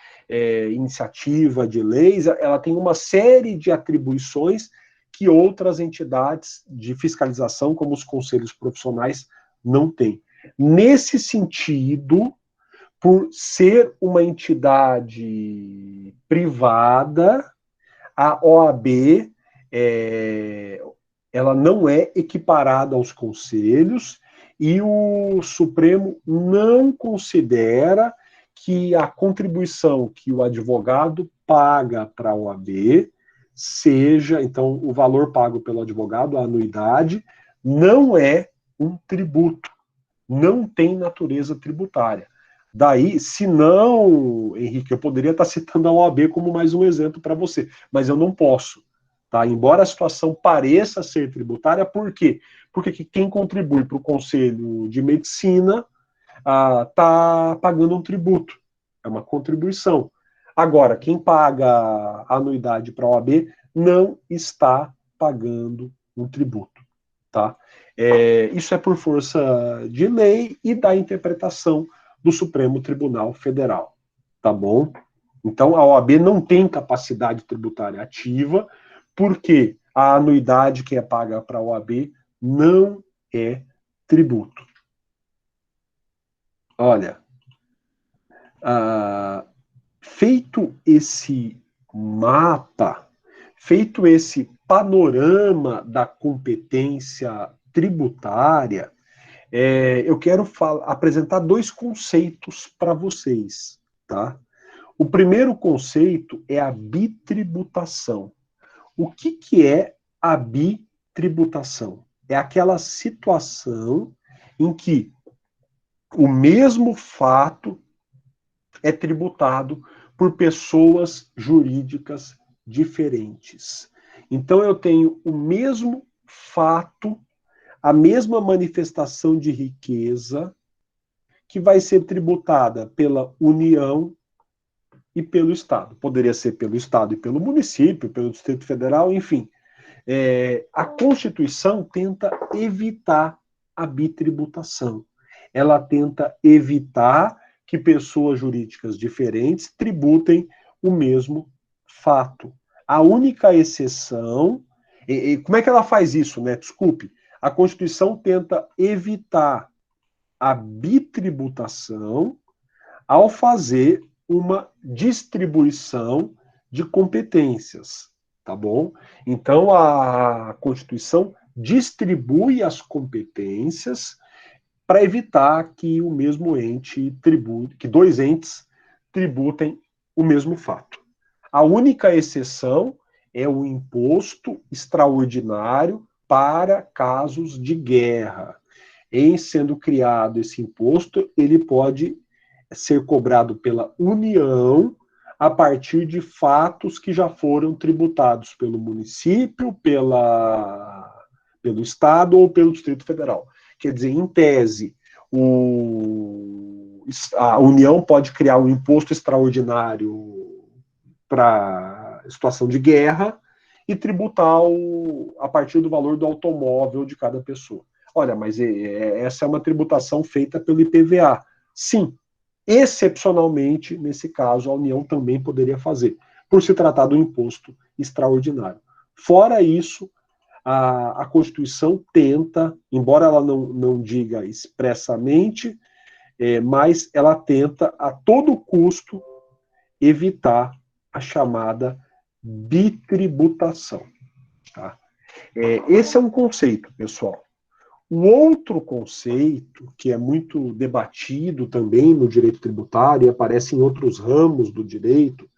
iniciativa de leis, ela tem uma série de atribuições que outras entidades de fiscalização, como os conselhos profissionais, não têm. Nesse sentido, por ser uma entidade privada, a OAB ela não é equiparada aos conselhos, e o Supremo não considera que a contribuição que o advogado paga para a OAB seja, então, o valor pago pelo advogado, a anuidade, não é um tributo, não tem natureza tributária. Daí, se não, Henrique, eu poderia estar citando a OAB como mais um exemplo para você, mas eu não posso. Tá? Embora a situação pareça ser tributária, por quê? Porque quem contribui para o Conselho de Medicina está pagando um tributo, é uma contribuição. Agora, quem paga a anuidade para a OAB não está pagando um tributo. Tá? Isso é por força de lei e da interpretação do Supremo Tribunal Federal. Tá bom? Então, a OAB não tem capacidade tributária ativa, porque a anuidade que é paga para a OAB não é tributo. Olha, feito esse mapa, feito esse panorama da competência tributária, eu quero apresentar dois conceitos para vocês, tá? O primeiro conceito é a bitributação. O que é a bitributação? É aquela situação em que o mesmo fato é tributado por pessoas jurídicas diferentes. Então, eu tenho o mesmo fato, a mesma manifestação de riqueza, que vai ser tributada pela União e pelo Estado. Poderia ser pelo Estado e pelo município, pelo Distrito Federal, enfim. A Constituição tenta evitar a bitributação. Ela tenta evitar que pessoas jurídicas diferentes tributem o mesmo fato. A única exceção... como é que ela faz isso, né? Desculpe. A Constituição tenta evitar a bitributação ao fazer uma distribuição de competências, tá bom? Então, a Constituição distribui as competências para evitar que o mesmo ente tribute, que dois entes tributem o mesmo fato. A única exceção é o imposto extraordinário para casos de guerra. Em sendo criado esse imposto, ele pode ser cobrado pela União a partir de fatos que já foram tributados pelo município, pelo Estado ou pelo Distrito Federal. Quer dizer, em tese, a União pode criar um imposto extraordinário para situação de guerra e tributar a partir do valor do automóvel de cada pessoa. Olha, mas essa é uma tributação feita pelo IPVA. Sim, excepcionalmente, nesse caso, a União também poderia fazer, por se tratar do imposto extraordinário. Fora isso, a Constituição tenta, embora ela não diga expressamente, mas ela tenta, a todo custo, evitar a chamada bitributação. Tá? Esse é um conceito, pessoal. O outro conceito, que é muito debatido também no direito tributário e aparece em outros ramos do direito,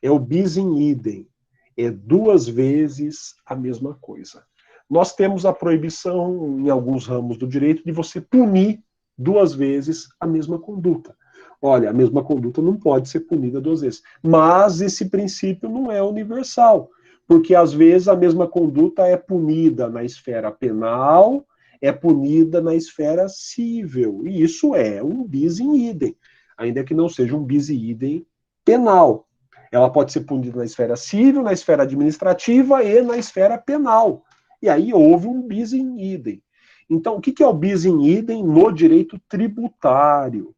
é o bis in idem. É duas vezes a mesma coisa. Nós temos a proibição, em alguns ramos do direito, de você punir duas vezes a mesma conduta. Olha, a mesma conduta não pode ser punida duas vezes. Mas esse princípio não é universal, porque às vezes a mesma conduta é punida na esfera penal, é punida na esfera civil. E isso é um bis in idem, ainda que não seja um bis in idem penal. Ela pode ser punida na esfera civil, na esfera administrativa e na esfera penal. E aí houve um bis in idem. Então, o que é o bis in idem no direito tributário?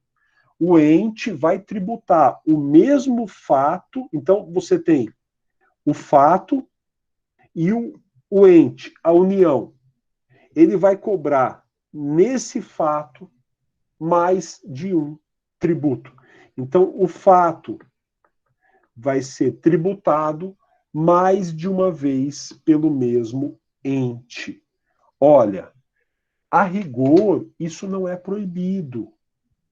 O ente vai tributar o mesmo fato. Então, você tem o fato e o ente, a união. Ele vai cobrar nesse fato mais de um tributo. Então, o fato vai ser tributado mais de uma vez pelo mesmo ente. Olha, a rigor, isso não é proibido.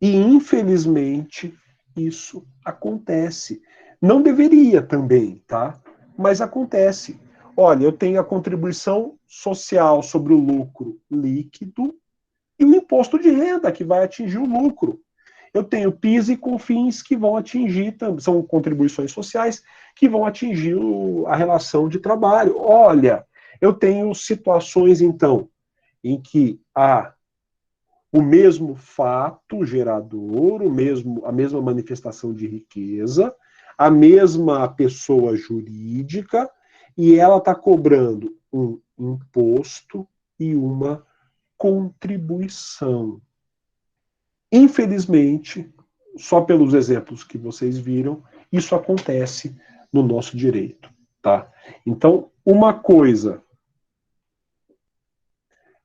E, infelizmente, isso acontece. Não deveria também, tá? Mas acontece. Olha, eu tenho a contribuição social sobre o lucro líquido e o imposto de renda, que vai atingir o lucro. Eu tenho PIS e COFINS que vão atingir, são contribuições sociais, que vão atingir a relação de trabalho. Olha, eu tenho situações, então, em que há o mesmo fato gerador, a mesma manifestação de riqueza, a mesma pessoa jurídica, e ela está cobrando um imposto e uma contribuição. Infelizmente, só pelos exemplos que vocês viram, isso acontece no nosso direito. Tá? Então, uma coisa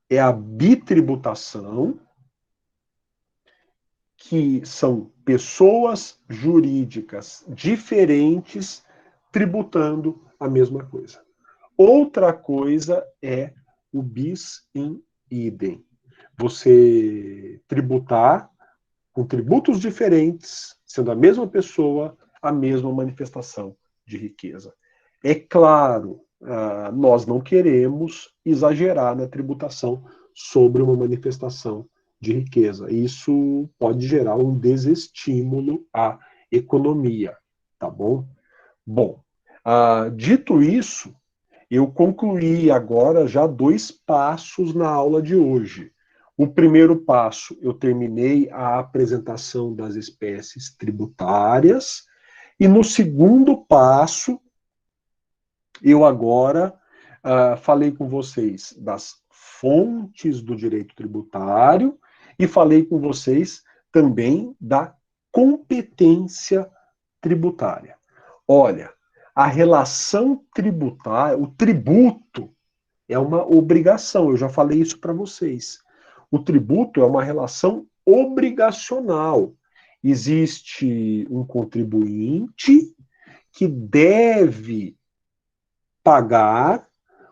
é a bitributação, que são pessoas jurídicas diferentes tributando a mesma coisa. Outra coisa é o bis in idem. Você tributar com tributos diferentes, sendo a mesma pessoa, a mesma manifestação de riqueza. É claro, nós não queremos exagerar na tributação sobre uma manifestação de riqueza. Isso pode gerar um desestímulo à economia, tá bom? Bom, dito isso, eu concluí agora já 2 passos na aula de hoje. O primeiro passo, eu terminei a apresentação das espécies tributárias, e no segundo passo, eu agora falei com vocês das fontes do direito tributário e falei com vocês também da competência tributária. Olha, a relação tributária, o tributo é uma obrigação, eu já falei isso para vocês. O tributo é uma relação obrigacional. Existe um contribuinte que deve pagar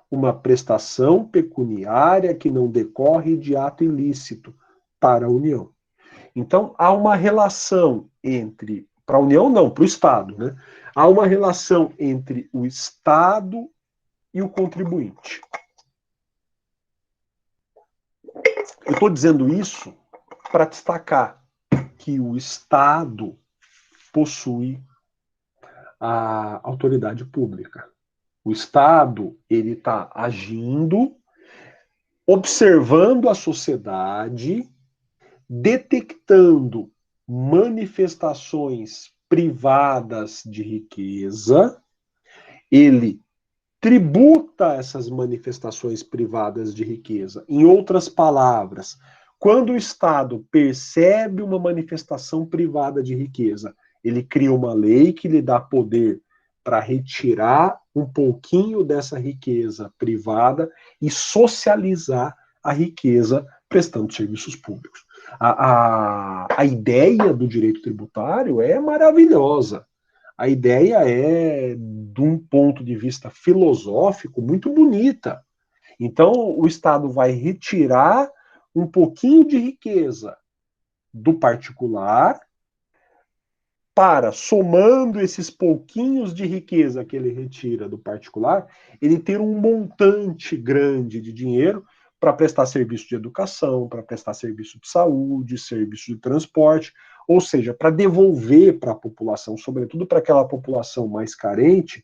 uma prestação pecuniária que não decorre de ato ilícito para a União. Então, há uma relação entre, para a União não, para o Estado, né? Há uma relação entre o Estado e o contribuinte. Eu estou dizendo isso para destacar que o Estado possui a autoridade pública. O Estado, ele está agindo, observando a sociedade, detectando manifestações privadas de riqueza, ele tributa essas manifestações privadas de riqueza. Em outras palavras, quando o Estado percebe uma manifestação privada de riqueza, ele cria uma lei que lhe dá poder para retirar um pouquinho dessa riqueza privada e socializar a riqueza prestando serviços públicos. A ideia do direito tributário é maravilhosa. A ideia é, de um ponto de vista filosófico, muito bonita. Então, o Estado vai retirar um pouquinho de riqueza do particular para, somando esses pouquinhos de riqueza que ele retira do particular, ele ter um montante grande de dinheiro para prestar serviço de educação, para prestar serviço de saúde, serviço de transporte, ou seja, para devolver para a população, sobretudo para aquela população mais carente,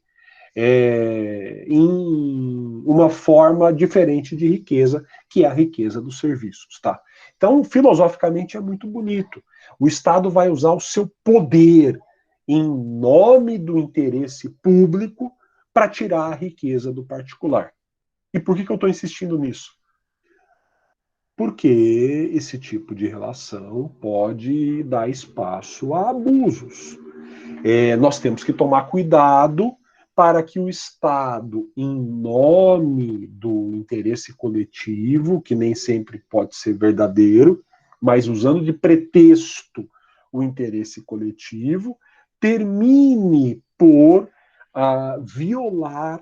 em uma forma diferente de riqueza, que é a riqueza dos serviços, tá? Então, filosoficamente é muito bonito. O Estado vai usar o seu poder em nome do interesse público para tirar a riqueza do particular. E por que eu estou insistindo nisso? Porque esse tipo de relação pode dar espaço a abusos. Nós temos que tomar cuidado para que o Estado, em nome do interesse coletivo, que nem sempre pode ser verdadeiro, mas usando de pretexto o interesse coletivo, termine por violar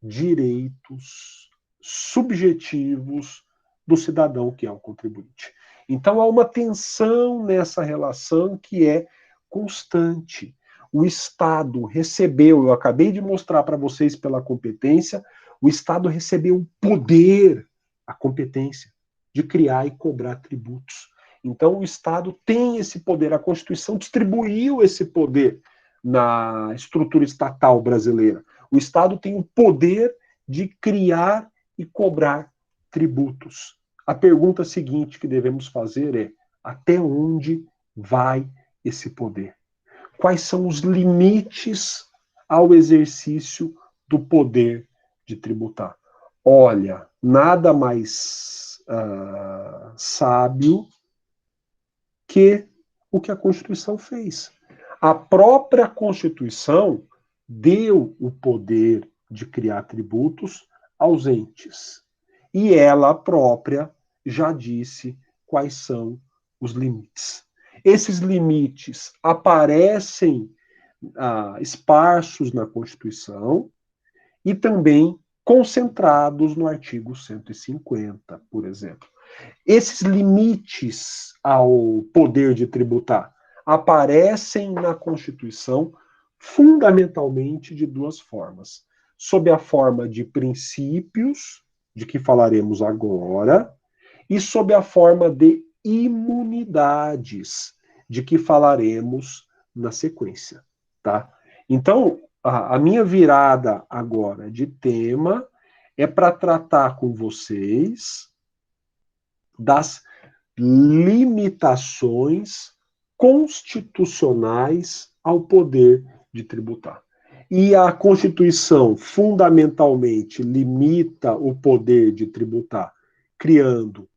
direitos subjetivos do cidadão que é o contribuinte. Então há uma tensão nessa relação que é constante. O Estado recebeu, eu acabei de mostrar para vocês pela competência, o Estado recebeu o poder, a competência, de criar e cobrar tributos. Então o Estado tem esse poder, a Constituição distribuiu esse poder na estrutura estatal brasileira. O Estado tem o poder de criar e cobrar tributos. A pergunta seguinte que devemos fazer é: até onde vai esse poder? Quais são os limites ao exercício do poder de tributar? Olha, nada mais sábio que o que a Constituição fez. A própria Constituição deu o poder de criar tributos aos entes. E ela própria já disse quais são os limites. Esses limites aparecem esparsos na Constituição e também concentrados no artigo 150, por exemplo. Esses limites ao poder de tributar aparecem na Constituição fundamentalmente de duas formas. Sob a forma de princípios, de que falaremos agora, e sob a forma de imunidades, de que falaremos na sequência, tá? Então, a minha virada agora de tema é para tratar com vocês das limitações constitucionais ao poder de tributar. E a Constituição, fundamentalmente, limita o poder de tributar, criando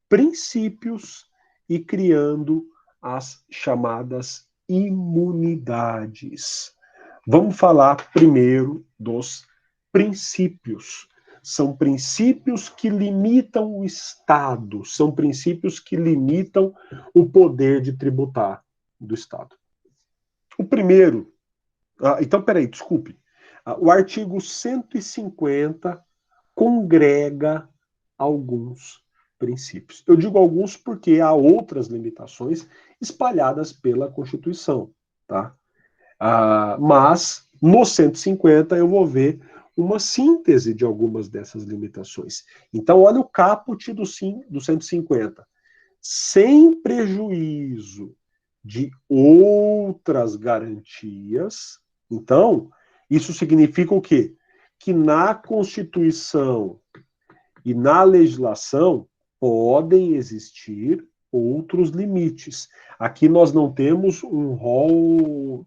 princípios e criando as chamadas imunidades. Vamos falar primeiro dos princípios. São princípios que limitam o Estado, são princípios que limitam o poder de tributar do Estado. O primeiro, então, peraí, desculpe. O artigo 150 congrega alguns princípios. Eu digo alguns porque há outras limitações espalhadas pela Constituição, tá? Mas, no 150, eu vou ver uma síntese de algumas dessas limitações. Então, olha o caput do 150. Sem prejuízo de outras garantias. Então, isso significa o quê? Que na Constituição e na legislação podem existir outros limites. Aqui nós não temos um rol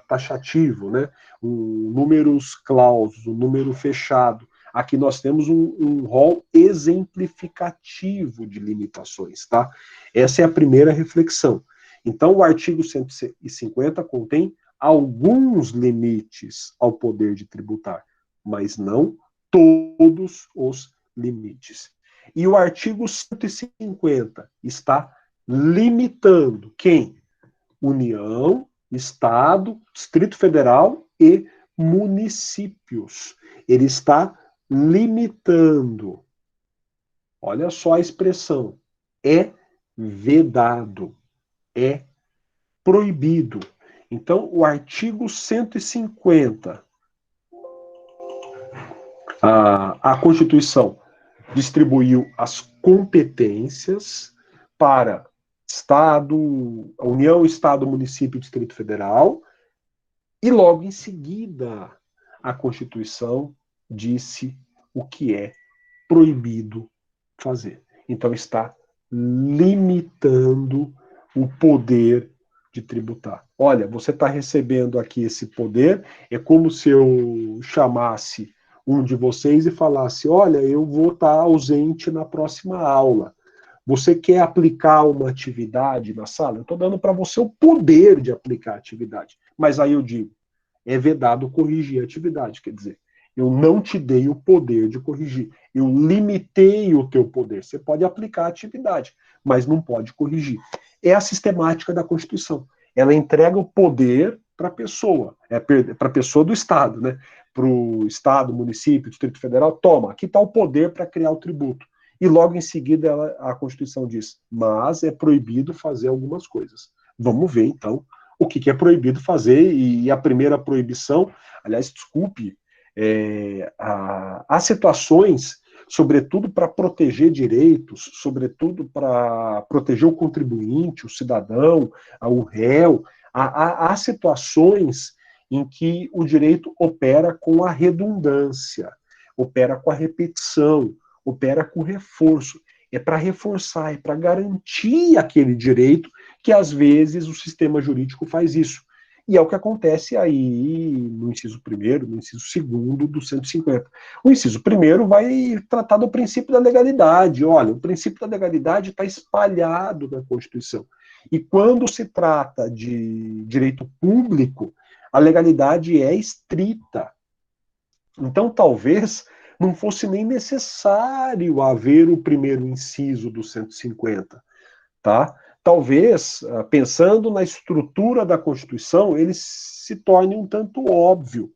taxativo, né? Números clausos, um número fechado. Aqui nós temos um rol exemplificativo de limitações, tá? Essa é a primeira reflexão. Então, o artigo 150 contém alguns limites ao poder de tributar, mas não todos os limites. E o artigo 150 está limitando quem? União, Estado, Distrito Federal e municípios. Ele está limitando. Olha só a expressão. É vedado. É proibido. Então, o artigo 150, a Constituição distribuiu as competências para Estado, União, Estado, Município e Distrito Federal, e logo em seguida a Constituição disse o que é proibido fazer. Então está limitando o poder de tributar. Olha, você está recebendo aqui esse poder, é como se eu chamasse um de vocês e falasse, olha, eu vou estar ausente na próxima aula. Você quer aplicar uma atividade na sala? Eu estou dando para você o poder de aplicar a atividade. Mas aí eu digo, é vedado corrigir a atividade. Quer dizer, eu não te dei o poder de corrigir. Eu limitei o teu poder. Você pode aplicar a atividade, mas não pode corrigir. É a sistemática da Constituição. Ela entrega o poder para a pessoa, para a pessoa do Estado, né? Para o Estado, município, Distrito Federal, toma, aqui está o poder para criar o tributo. E logo em seguida a Constituição diz, mas é proibido fazer algumas coisas. Vamos ver, então, o que é proibido fazer, e a primeira proibição, aliás, desculpe, há situações, sobretudo para proteger direitos, sobretudo para proteger o contribuinte, o cidadão, o réu, há situações em que o direito opera com a redundância, opera com a repetição, opera com reforço. É para reforçar, é para garantir aquele direito que, às vezes, o sistema jurídico faz isso. E é o que acontece aí no inciso 1º, no inciso 2º do 150. O inciso 1º vai tratar do princípio da legalidade. Olha, o princípio da legalidade está espalhado na Constituição. E quando se trata de direito público, a legalidade é estrita. Então, talvez não fosse nem necessário haver o primeiro inciso do 150, tá? Talvez, pensando na estrutura da Constituição, ele se torne um tanto óbvio.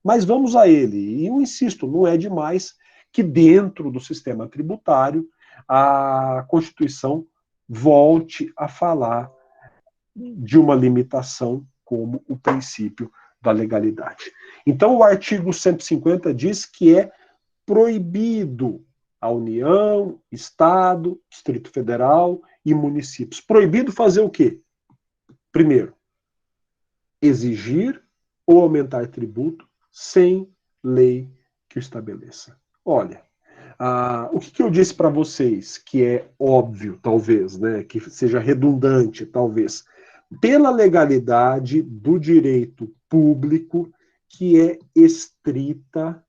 Mas vamos a ele. E eu insisto, não é demais que dentro do sistema tributário a Constituição volte a falar de uma limitação como o princípio da legalidade. Então, o artigo 150 diz que é proibido a União, Estado, Distrito Federal e municípios. Proibido fazer o quê? Primeiro, exigir ou aumentar tributo sem lei que o estabeleça. Olha, o que eu disse para vocês, que é óbvio, talvez, né, que seja redundante, talvez, pela legalidade do direito público, que é estrita,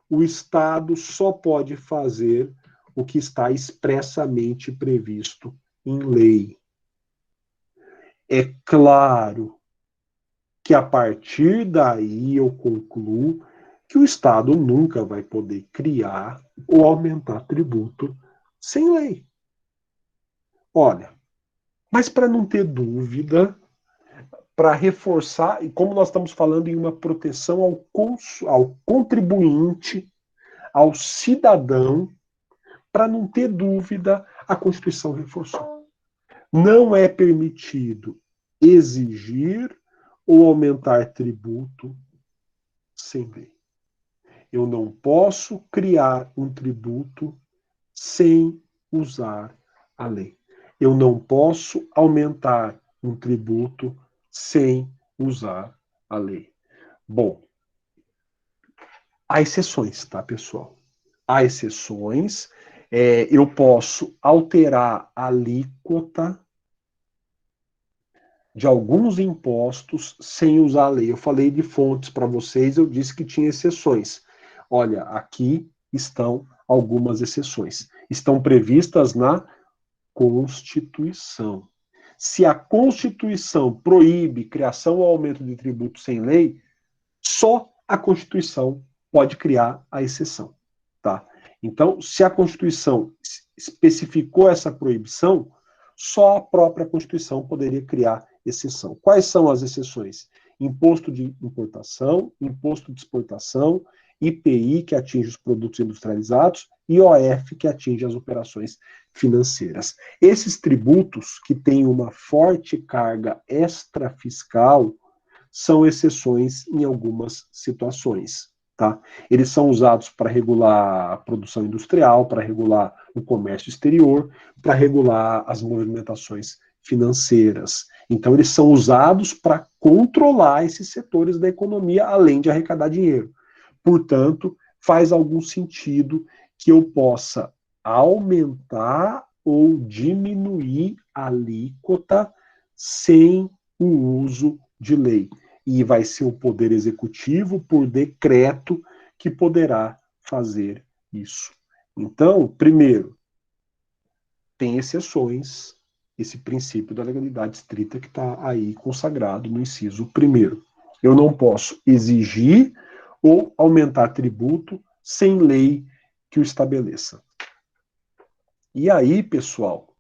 o Estado só pode fazer o que está expressamente previsto em lei. É claro que a partir daí eu concluo que o Estado nunca vai poder criar ou aumentar tributo sem lei. Olha, mas para não ter dúvida, para reforçar, e como nós estamos falando em uma proteção ao contribuinte, ao cidadão, para não ter dúvida, a Constituição reforçou. Não é permitido exigir ou aumentar tributo sem lei. Eu não posso criar um tributo sem usar a lei. Eu não posso aumentar um tributo sem usar a lei. Bom, há exceções, tá, pessoal? Há exceções. Eu posso alterar a alíquota de alguns impostos sem usar a lei. Eu falei de fontes para vocês, eu disse que tinha exceções. Olha, aqui estão algumas exceções. Estão previstas na Constituição. Se a Constituição proíbe criação ou aumento de tributo sem lei, só a Constituição pode criar a exceção, tá? Então, se a Constituição especificou essa proibição, só a própria Constituição poderia criar exceção. Quais são as exceções? Imposto de importação, imposto de exportação, IPI, que atinge os produtos industrializados, e IOF, que atinge as operações financeiras. Esses tributos, que têm uma forte carga extrafiscal, são exceções em algumas situações. Tá? Eles são usados para regular a produção industrial, para regular o comércio exterior, para regular as movimentações financeiras. Então, eles são usados para controlar esses setores da economia, além de arrecadar dinheiro. Portanto, faz algum sentido que eu possa aumentar ou diminuir a alíquota sem o uso de lei. E vai ser o Poder Executivo, por decreto, que poderá fazer isso. Então, primeiro, tem exceções, esse princípio da legalidade estrita que está aí consagrado no inciso primeiro. Eu não posso exigir ou aumentar tributo sem lei que o estabeleça. E aí, pessoal,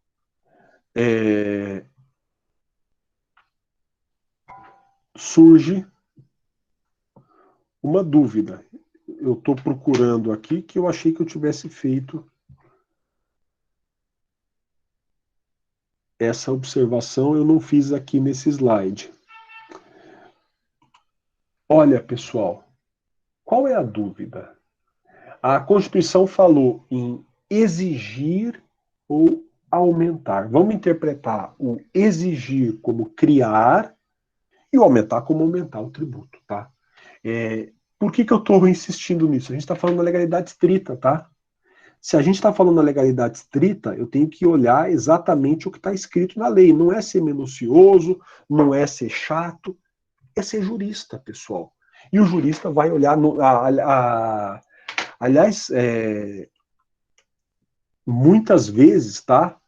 surge uma dúvida. Eu estou procurando aqui que eu achei que eu tivesse feito essa observação, eu não fiz aqui nesse slide. Olha, pessoal, qual é a dúvida? A Constituição falou em exigir ou aumentar. Vamos interpretar o exigir como criar e o aumentar como aumentar o tributo, tá? Por que eu estou insistindo nisso? A gente está falando da legalidade estrita, tá? Se a gente está falando da legalidade estrita, eu tenho que olhar exatamente o que está escrito na lei. Não é ser minucioso, não é ser chato, é ser jurista, pessoal. E o jurista vai olhar... Aliás, muitas vezes, tá?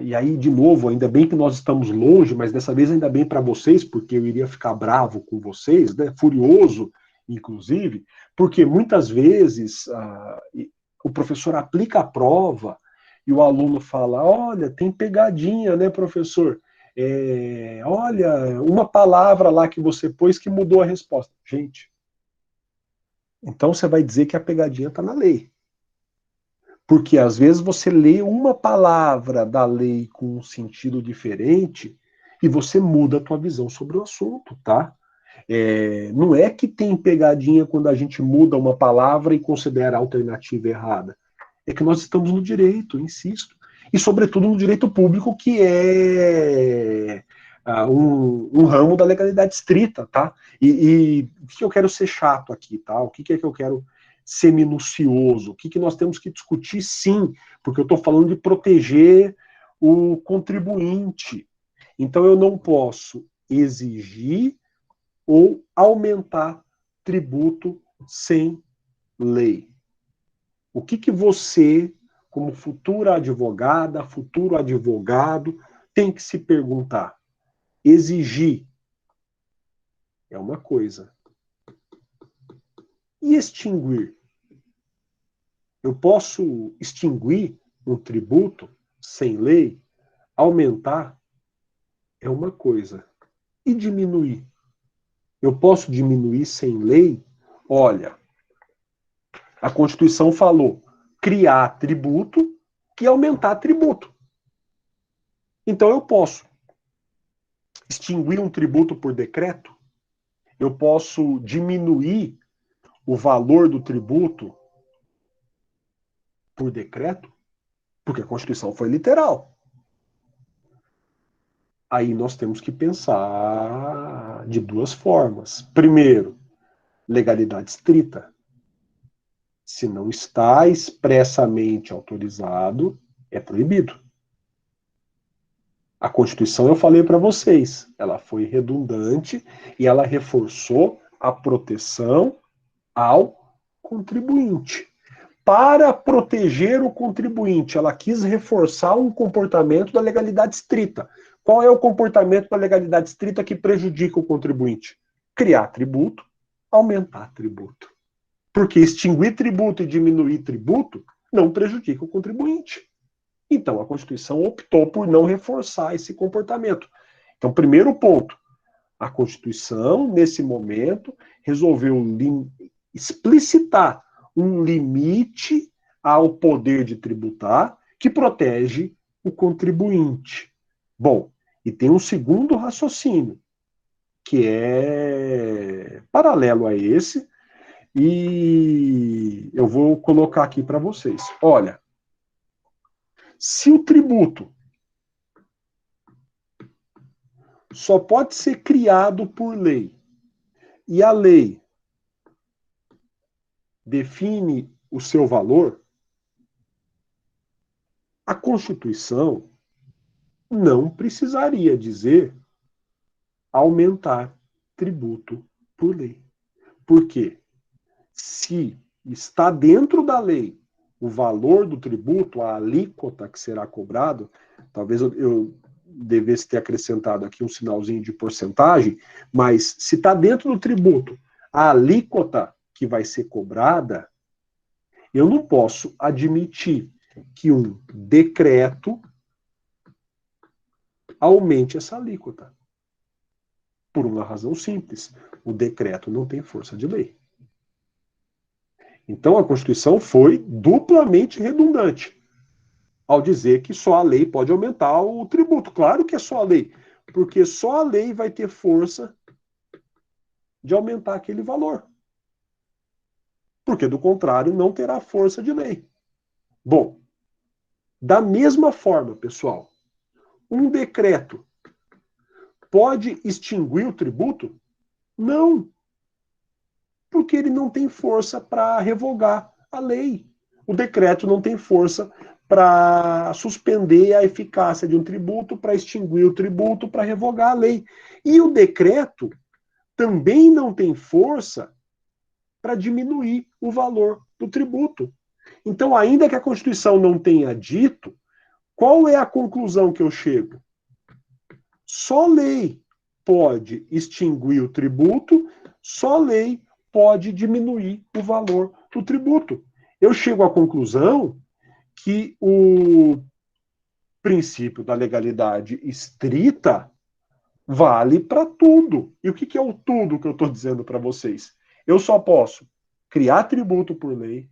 E aí, de novo, ainda bem que nós estamos longe, mas dessa vez ainda bem para vocês, porque eu iria ficar bravo com vocês, né? Furioso, inclusive, porque muitas vezes o professor aplica a prova e o aluno fala, olha, tem pegadinha, né, professor? Olha, uma palavra lá que você pôs que mudou a resposta. Gente, então você vai dizer que a pegadinha está na lei. Porque às vezes você lê uma palavra da lei com um sentido diferente e você muda a tua visão sobre o assunto, tá? Não é que tem pegadinha quando a gente muda uma palavra e considera a alternativa errada. É que nós estamos no direito, insisto. E, sobretudo, no direito público, que é um ramo da legalidade estrita, tá? E o que eu quero ser chato aqui, tá? O que é que eu quero ser minucioso? O que nós temos que discutir, sim, porque eu estou falando de proteger o contribuinte. Então, eu não posso exigir ou aumentar tributo sem lei? O que você, como futura advogada, futuro advogado, tem que se perguntar? Exigir é uma coisa. E extinguir? Eu posso extinguir um tributo sem lei? Aumentar é uma coisa. E diminuir? Eu posso diminuir sem lei? Olha, a Constituição falou criar tributo e aumentar tributo. Então eu posso extinguir um tributo por decreto? Eu posso diminuir o valor do tributo por decreto? Porque a Constituição foi literal. Aí nós temos que pensar de duas formas. Primeiro, legalidade estrita. Se não está expressamente autorizado, é proibido. A Constituição, eu falei para vocês, ela foi redundante e ela reforçou a proteção ao contribuinte. Para proteger o contribuinte, ela quis reforçar um comportamento da legalidade estrita. Qual é o comportamento da legalidade estrita que prejudica o contribuinte? Criar tributo, aumentar tributo. Porque extinguir tributo e diminuir tributo não prejudica o contribuinte. Então, a Constituição optou por não reforçar esse comportamento. Então, primeiro ponto, a Constituição, nesse momento, resolveu explicitar um limite ao poder de tributar que protege o contribuinte. Bom, e tem um segundo raciocínio, que é paralelo a esse, e eu vou colocar aqui para vocês. Olha, se o tributo só pode ser criado por lei, e a lei define o seu valor, a Constituição não precisaria dizer aumentar tributo por lei. Por quê? Se está dentro da lei o valor do tributo, a alíquota que será cobrado, talvez eu devesse ter acrescentado aqui um sinalzinho de porcentagem, mas se está dentro do tributo a alíquota que vai ser cobrada, eu não posso admitir que um decreto aumente essa alíquota. Por uma razão simples: o decreto não tem força de lei. Então a Constituição foi duplamente redundante ao dizer que só a lei pode aumentar o tributo. Claro que é só a lei, porque só a lei vai ter força de aumentar aquele valor. Porque, do contrário, não terá força de lei. Bom, da mesma forma, pessoal, um decreto pode extinguir o tributo? Não, porque ele não tem força para revogar a lei. O decreto não tem força para suspender a eficácia de um tributo, para extinguir o tributo, para revogar a lei. E o decreto também não tem força para diminuir o valor do tributo. Então, ainda que a Constituição não tenha dito, qual é a conclusão que eu chego? Só lei pode extinguir o tributo, só lei pode diminuir o valor do tributo. Eu chego à conclusão que o princípio da legalidade estrita vale para tudo. E o que é o tudo que eu estou dizendo para vocês? Eu só posso criar tributo por lei,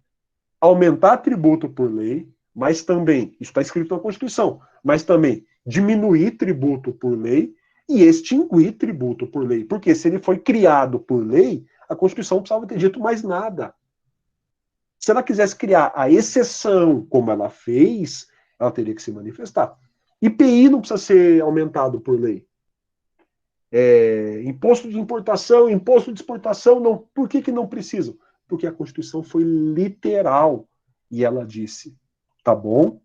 aumentar tributo por lei, mas também, isso está escrito na Constituição, mas também diminuir tributo por lei e extinguir tributo por lei. Porque se ele foi criado por lei, a Constituição não precisava ter dito mais nada. Se ela quisesse criar a exceção, como ela fez, ela teria que se manifestar. IPI não precisa ser aumentado por lei. Imposto de importação, imposto de exportação, não. Por que não precisam? Porque a Constituição foi literal. E ela disse, tá bom,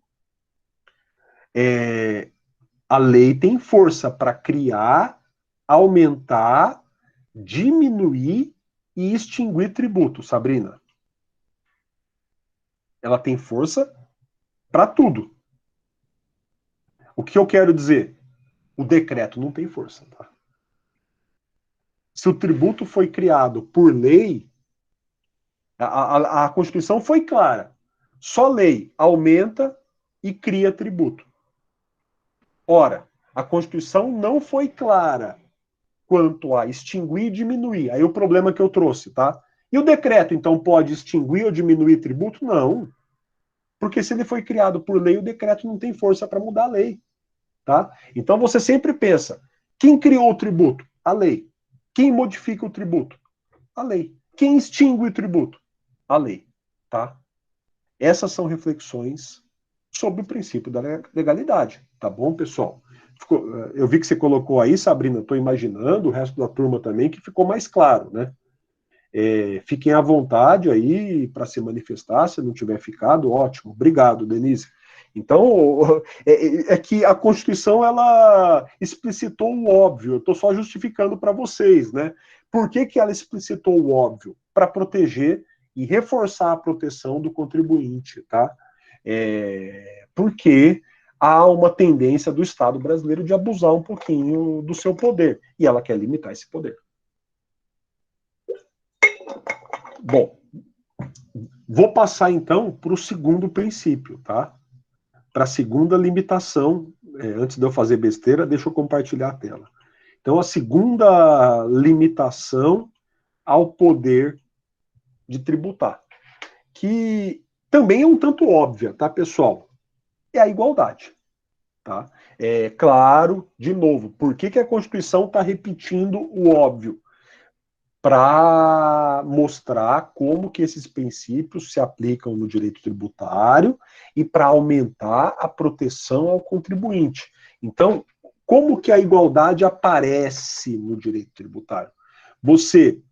a lei tem força para criar, aumentar diminuir e extinguir tributo, Sabrina. Ela tem força para tudo. O que eu quero dizer? O decreto não tem força. Tá? Se o tributo foi criado por lei, a Constituição foi clara. Só lei aumenta e cria tributo. Ora, a Constituição não foi clara quanto a extinguir e diminuir. Aí o problema que eu trouxe, tá? E o decreto, então, pode extinguir ou diminuir tributo? Não. Porque se ele foi criado por lei, o decreto não tem força para mudar a lei. Tá? Então você sempre pensa, quem criou o tributo? A lei. Quem modifica o tributo? A lei. Quem extingue o tributo? A lei. Tá? Essas são reflexões sobre o princípio da legalidade. Tá bom, pessoal? Eu vi que você colocou aí, Sabrina, estou imaginando, o resto da turma também, que ficou mais claro, né? Fiquem à vontade aí para se manifestar, se não tiver ficado, ótimo. Obrigado, Denise. Então, é que a Constituição, ela explicitou o óbvio, eu estou só justificando para vocês, né? Por que ela explicitou o óbvio? Para proteger e reforçar a proteção do contribuinte, tá? Porque há uma tendência do Estado brasileiro de abusar um pouquinho do seu poder, e ela quer limitar esse poder. Bom, vou passar então para o segundo princípio, tá? Para a segunda limitação, antes de eu fazer besteira, deixa eu compartilhar a tela. Então, a segunda limitação ao poder de tributar, que também é um tanto óbvia, tá, pessoal? É a igualdade. Tá? É claro, de novo, por que a Constituição está repetindo o óbvio? Para mostrar como que esses princípios se aplicam no direito tributário e para aumentar a proteção ao contribuinte. Então, como que a igualdade aparece no direito tributário? Você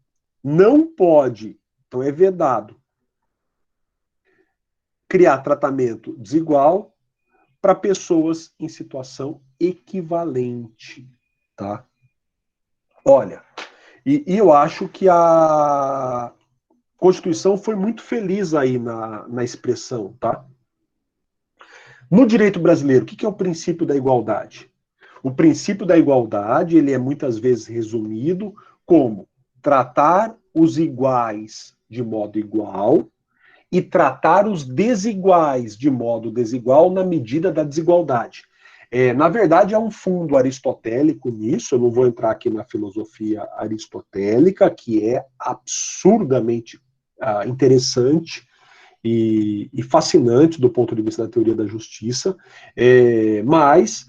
não pode, então é vedado, criar tratamento desigual para pessoas em situação equivalente, tá? Olha, e eu acho que a Constituição foi muito feliz aí na expressão, tá? No direito brasileiro, o que é o princípio da igualdade? O princípio da igualdade, ele é muitas vezes resumido como tratar os iguais de modo igual e tratar os desiguais de modo desigual na medida da desigualdade. Na verdade, há um fundo aristotélico nisso, eu não vou entrar aqui na filosofia aristotélica, que é absurdamente interessante e fascinante do ponto de vista da teoria da justiça, mas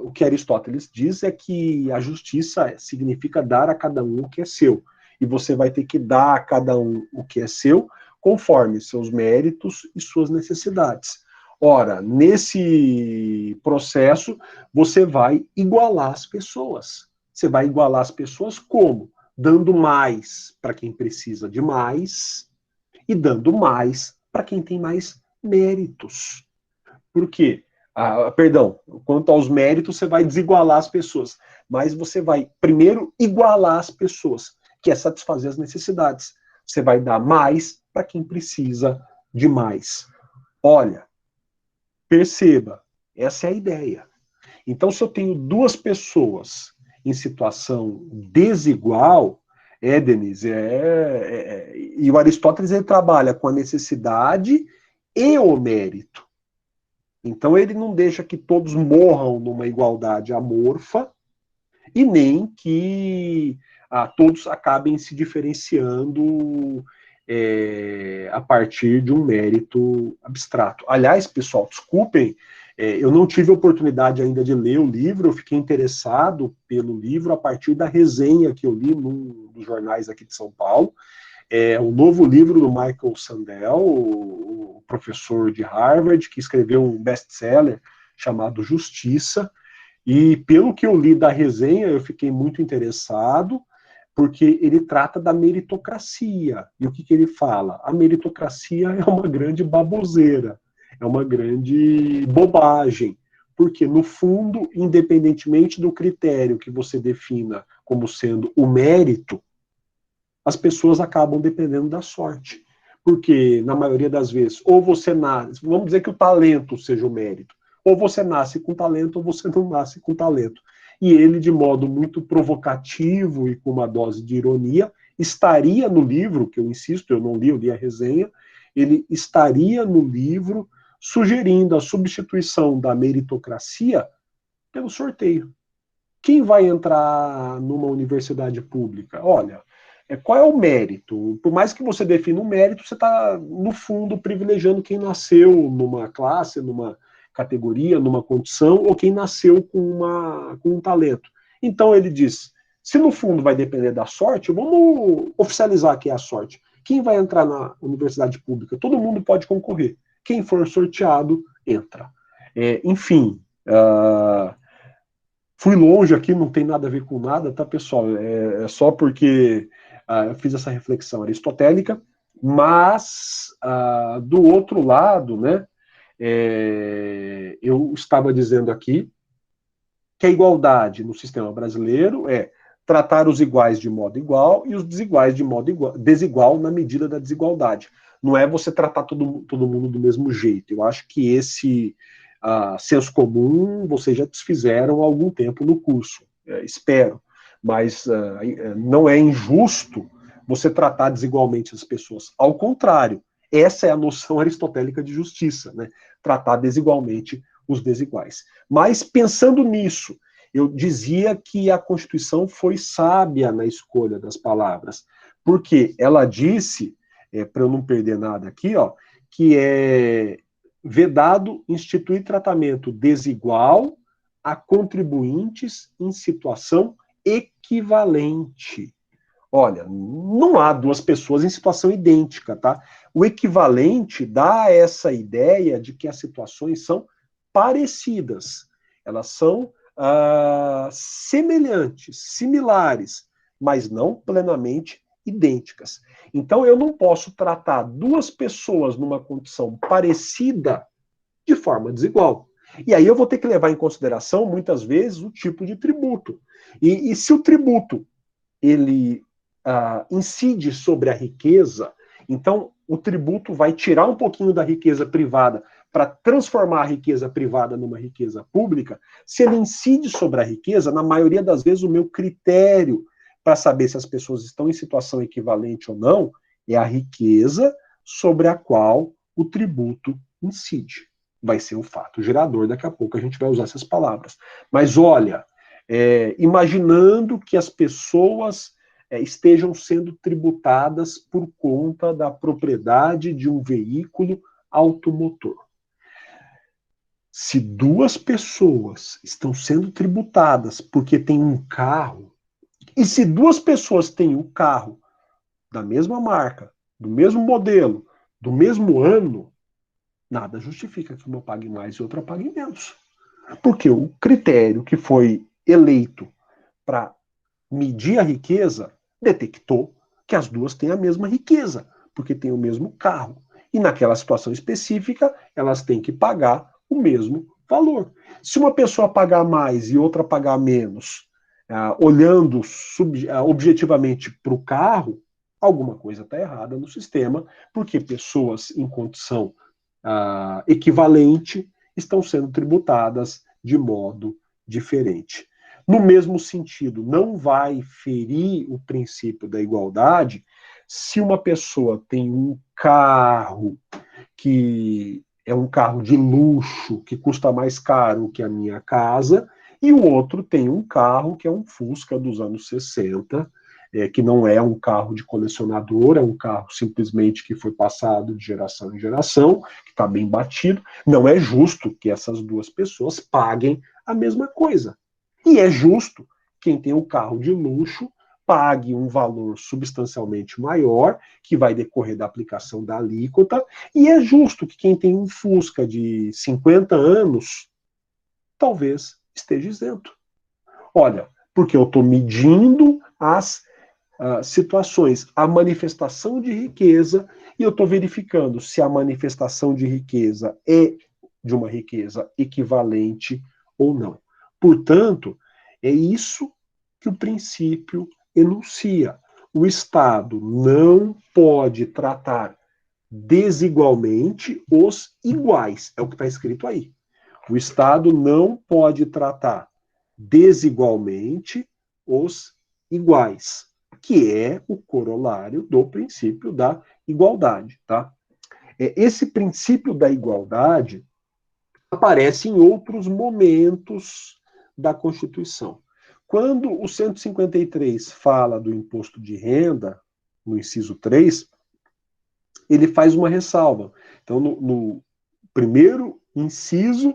o que Aristóteles diz é que a justiça significa dar a cada um o que é seu, e você vai ter que dar a cada um o que é seu, conforme seus méritos e suas necessidades. Ora, nesse processo, você vai igualar as pessoas. Você vai igualar as pessoas como? Dando mais para quem precisa de mais e dando mais para quem tem mais méritos. Por quê? Perdão, quanto aos méritos, você vai desigualar as pessoas, mas você vai primeiro igualar as pessoas, que é satisfazer as necessidades. Você vai dar mais para quem precisa de mais. Olha, perceba, essa é a ideia. Então, se eu tenho duas pessoas em situação desigual, Denise, e o Aristóteles ele trabalha com a necessidade e o mérito. Então, ele não deixa que todos morram numa igualdade amorfa e nem que todos acabem se diferenciando a partir de um mérito abstrato. Aliás, pessoal, desculpem, eu não tive a oportunidade ainda de ler o livro, eu fiquei interessado pelo livro a partir da resenha que eu li num dos jornais aqui de São Paulo. O novo livro do Michael Sandel, o professor de Harvard, que escreveu um best-seller chamado Justiça, e pelo que eu li da resenha, eu fiquei muito interessado, porque ele trata da meritocracia. E o que ele fala? A meritocracia é uma grande baboseira, é uma grande bobagem. Porque, no fundo, independentemente do critério que você defina como sendo o mérito, as pessoas acabam dependendo da sorte. Porque, na maioria das vezes, ou você nasce, vamos dizer que o talento seja o mérito, ou você nasce com talento, ou você não nasce com talento. E ele, de modo muito provocativo e com uma dose de ironia, estaria no livro, que eu insisto, eu não li, eu li a resenha, ele estaria no livro sugerindo a substituição da meritocracia pelo sorteio. Quem vai entrar numa universidade pública? Olha, qual é o mérito? Por mais que você defina um mérito, você está, no fundo, privilegiando quem nasceu numa classe, numa categoria, numa condição, ou quem nasceu com um talento. Então ele diz, se no fundo vai depender da sorte, vamos oficializar que é a sorte. Quem vai entrar na universidade pública? Todo mundo pode concorrer. Quem for sorteado, entra. Enfim, fui longe aqui, não tem nada a ver com nada, tá, pessoal? É só porque eu fiz essa reflexão aristotélica, mas, do outro lado, né, eu estava dizendo aqui que a igualdade no sistema brasileiro é tratar os iguais de modo igual e os desiguais de modo desigual na medida da desigualdade. Não é você tratar todo mundo do mesmo jeito. Eu acho que esse senso comum vocês já desfizeram há algum tempo no curso, espero. Mas não é injusto você tratar desigualmente as pessoas. Ao contrário, essa é a noção aristotélica de justiça, né? Tratar desigualmente os desiguais. Mas, pensando nisso, eu dizia que a Constituição foi sábia na escolha das palavras, porque ela disse, para eu não perder nada aqui, ó, que é vedado instituir tratamento desigual a contribuintes em situação equivalente. Olha, não há duas pessoas em situação idêntica, tá? O equivalente dá essa ideia de que as situações são parecidas. Elas são semelhantes, similares, mas não plenamente idênticas. Então, eu não posso tratar duas pessoas numa condição parecida de forma desigual. E aí eu vou ter que levar em consideração, muitas vezes, o tipo de tributo. E se o tributo ele incide sobre a riqueza, então o tributo vai tirar um pouquinho da riqueza privada para transformar a riqueza privada numa riqueza pública. Se ele incide sobre a riqueza, na maioria das vezes o meu critério para saber se as pessoas estão em situação equivalente ou não é a riqueza sobre a qual o tributo incide. Vai ser o fato gerador, daqui a pouco a gente vai usar essas palavras. Mas olha, imaginando que as pessoas estejam sendo tributadas por conta da propriedade de um veículo automotor. Se duas pessoas estão sendo tributadas porque tem um carro, e se duas pessoas têm o carro da mesma marca, do mesmo modelo, do mesmo ano, nada justifica que uma pague mais e outra pague menos. Porque o critério que foi eleito para medir a riqueza detectou que as duas têm a mesma riqueza, porque têm o mesmo carro. E naquela situação específica, elas têm que pagar o mesmo valor. Se uma pessoa pagar mais e outra pagar menos, olhando objetivamente para o carro, alguma coisa está errada no sistema, porque pessoas em condição equivalente estão sendo tributadas de modo diferente. No mesmo sentido, não vai ferir o princípio da igualdade se uma pessoa tem um carro que é um carro de luxo, que custa mais caro que a minha casa, e o outro tem um carro que é um Fusca dos anos 60, que não é um carro de colecionador, é um carro simplesmente que foi passado de geração em geração, que está bem batido. Não é justo que essas duas pessoas paguem a mesma coisa. E é justo quem tem o carro de luxo pague um valor substancialmente maior, que vai decorrer da aplicação da alíquota, e é justo que quem tem um Fusca de 50 anos talvez esteja isento. Olha, porque eu estou medindo as situações, a manifestação de riqueza, e eu estou verificando se a manifestação de riqueza é de uma riqueza equivalente ou não. Portanto, é isso que o princípio enuncia. O Estado não pode tratar desigualmente os iguais. É o que está escrito aí. O Estado não pode tratar desigualmente os iguais, que é o corolário do princípio da igualdade, tá? Esse princípio da igualdade aparece em outros momentos da Constituição. Quando o 153 fala do imposto de renda, no inciso 3, ele faz uma ressalva. Então, no primeiro inciso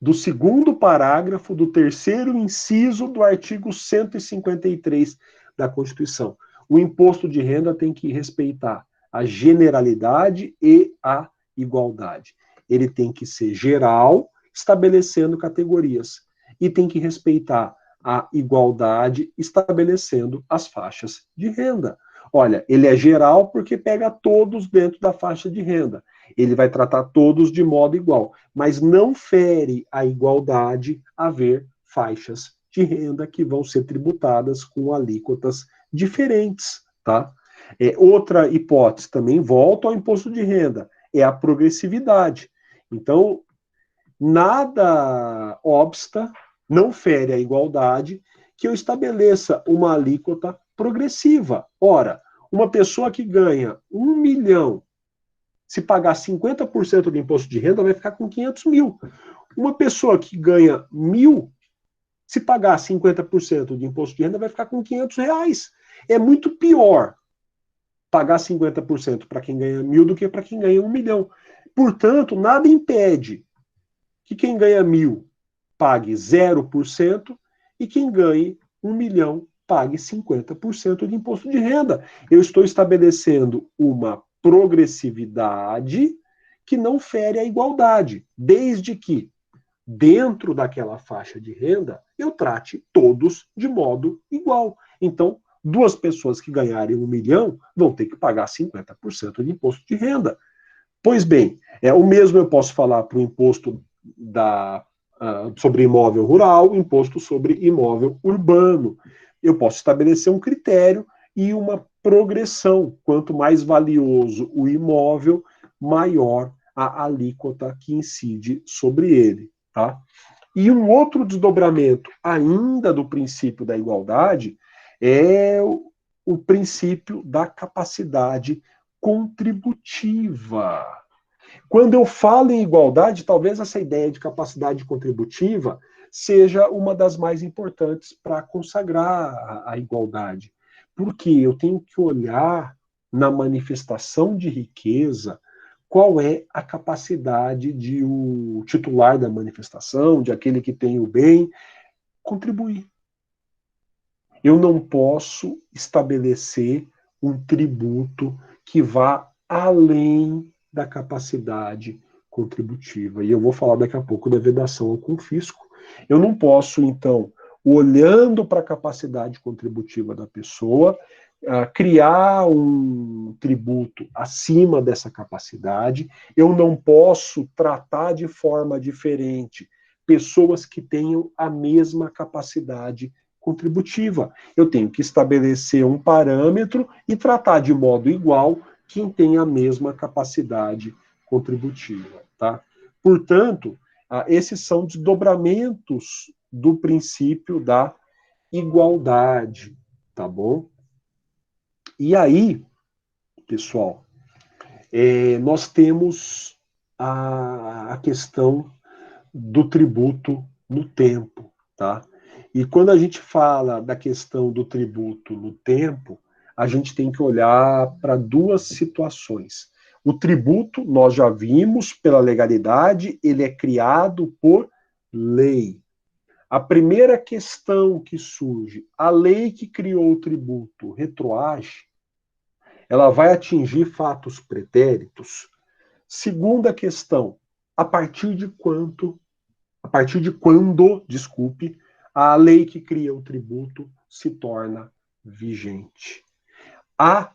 do segundo parágrafo do terceiro inciso do artigo 153 da Constituição, o imposto de renda tem que respeitar a generalidade e a igualdade. Ele tem que ser geral, estabelecendo categorias, e tem que respeitar a igualdade, estabelecendo as faixas de renda. Olha, ele é geral porque pega todos dentro da faixa de renda. Ele vai tratar todos de modo igual, mas não fere a igualdade haver faixas de renda que vão ser tributadas com alíquotas diferentes, tá? Outra hipótese também volta ao imposto de renda, é a progressividade. Então, nada obsta, não fere a igualdade, que eu estabeleça uma alíquota progressiva. Ora, uma pessoa que ganha 1 milhão, se pagar 50% do imposto de renda, vai ficar com 500 mil. Uma pessoa que ganha 1.000, se pagar 50% de imposto de renda, vai ficar com 500 reais. É muito pior pagar 50% para quem ganha 1.000 do que para quem ganha 1 milhão. Portanto, nada impede que quem ganha 1.000 pague 0% e quem ganhe 1 milhão pague 50% de imposto de renda. Eu estou estabelecendo uma progressividade que não fere a igualdade, desde que, dentro daquela faixa de renda, eu trate todos de modo igual. Então, duas pessoas que ganharem 1 milhão vão ter que pagar 50% de imposto de renda. Pois bem, o mesmo eu posso falar para o imposto sobre imóvel rural, imposto sobre imóvel urbano. Eu posso estabelecer um critério e uma progressão. Quanto mais valioso o imóvel, maior a alíquota que incide sobre ele. Tá? E um outro desdobramento ainda do princípio da igualdade é o princípio da capacidade contributiva. Quando eu falo em igualdade, talvez essa ideia de capacidade contributiva seja uma das mais importantes para consagrar a igualdade. Porque eu tenho que olhar na manifestação de riqueza qual é a capacidade de o titular da manifestação, de aquele que tem o bem, contribuir. Eu não posso estabelecer um tributo que vá além da capacidade contributiva. E eu vou falar daqui a pouco da vedação ao confisco. Eu não posso, então, olhando para a capacidade contributiva da pessoa, criar um tributo acima dessa capacidade. Eu não posso tratar de forma diferente pessoas que tenham a mesma capacidade contributiva. Eu tenho que estabelecer um parâmetro e tratar de modo igual quem tem a mesma capacidade contributiva. Tá? Portanto, esses são desdobramentos do princípio da igualdade, tá bom? E aí, pessoal, nós temos a questão do tributo no tempo, tá? E quando a gente fala da questão do tributo no tempo, a gente tem que olhar para duas situações. O tributo, nós já vimos pela legalidade, ele é criado por lei. A primeira questão que surge, a lei que criou o tributo retroage, ela vai atingir fatos pretéritos? Segunda questão, a partir de quando, desculpe, a lei que cria o tributo se torna vigente. A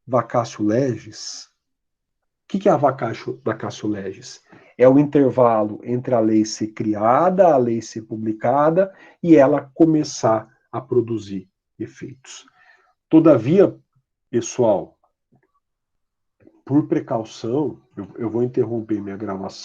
vacatio legis, o que é a vacatio legis? É o intervalo entre a lei ser criada, a lei ser publicada e ela começar a produzir efeitos. Todavia, pessoal, por precaução, eu vou interromper minha gravação.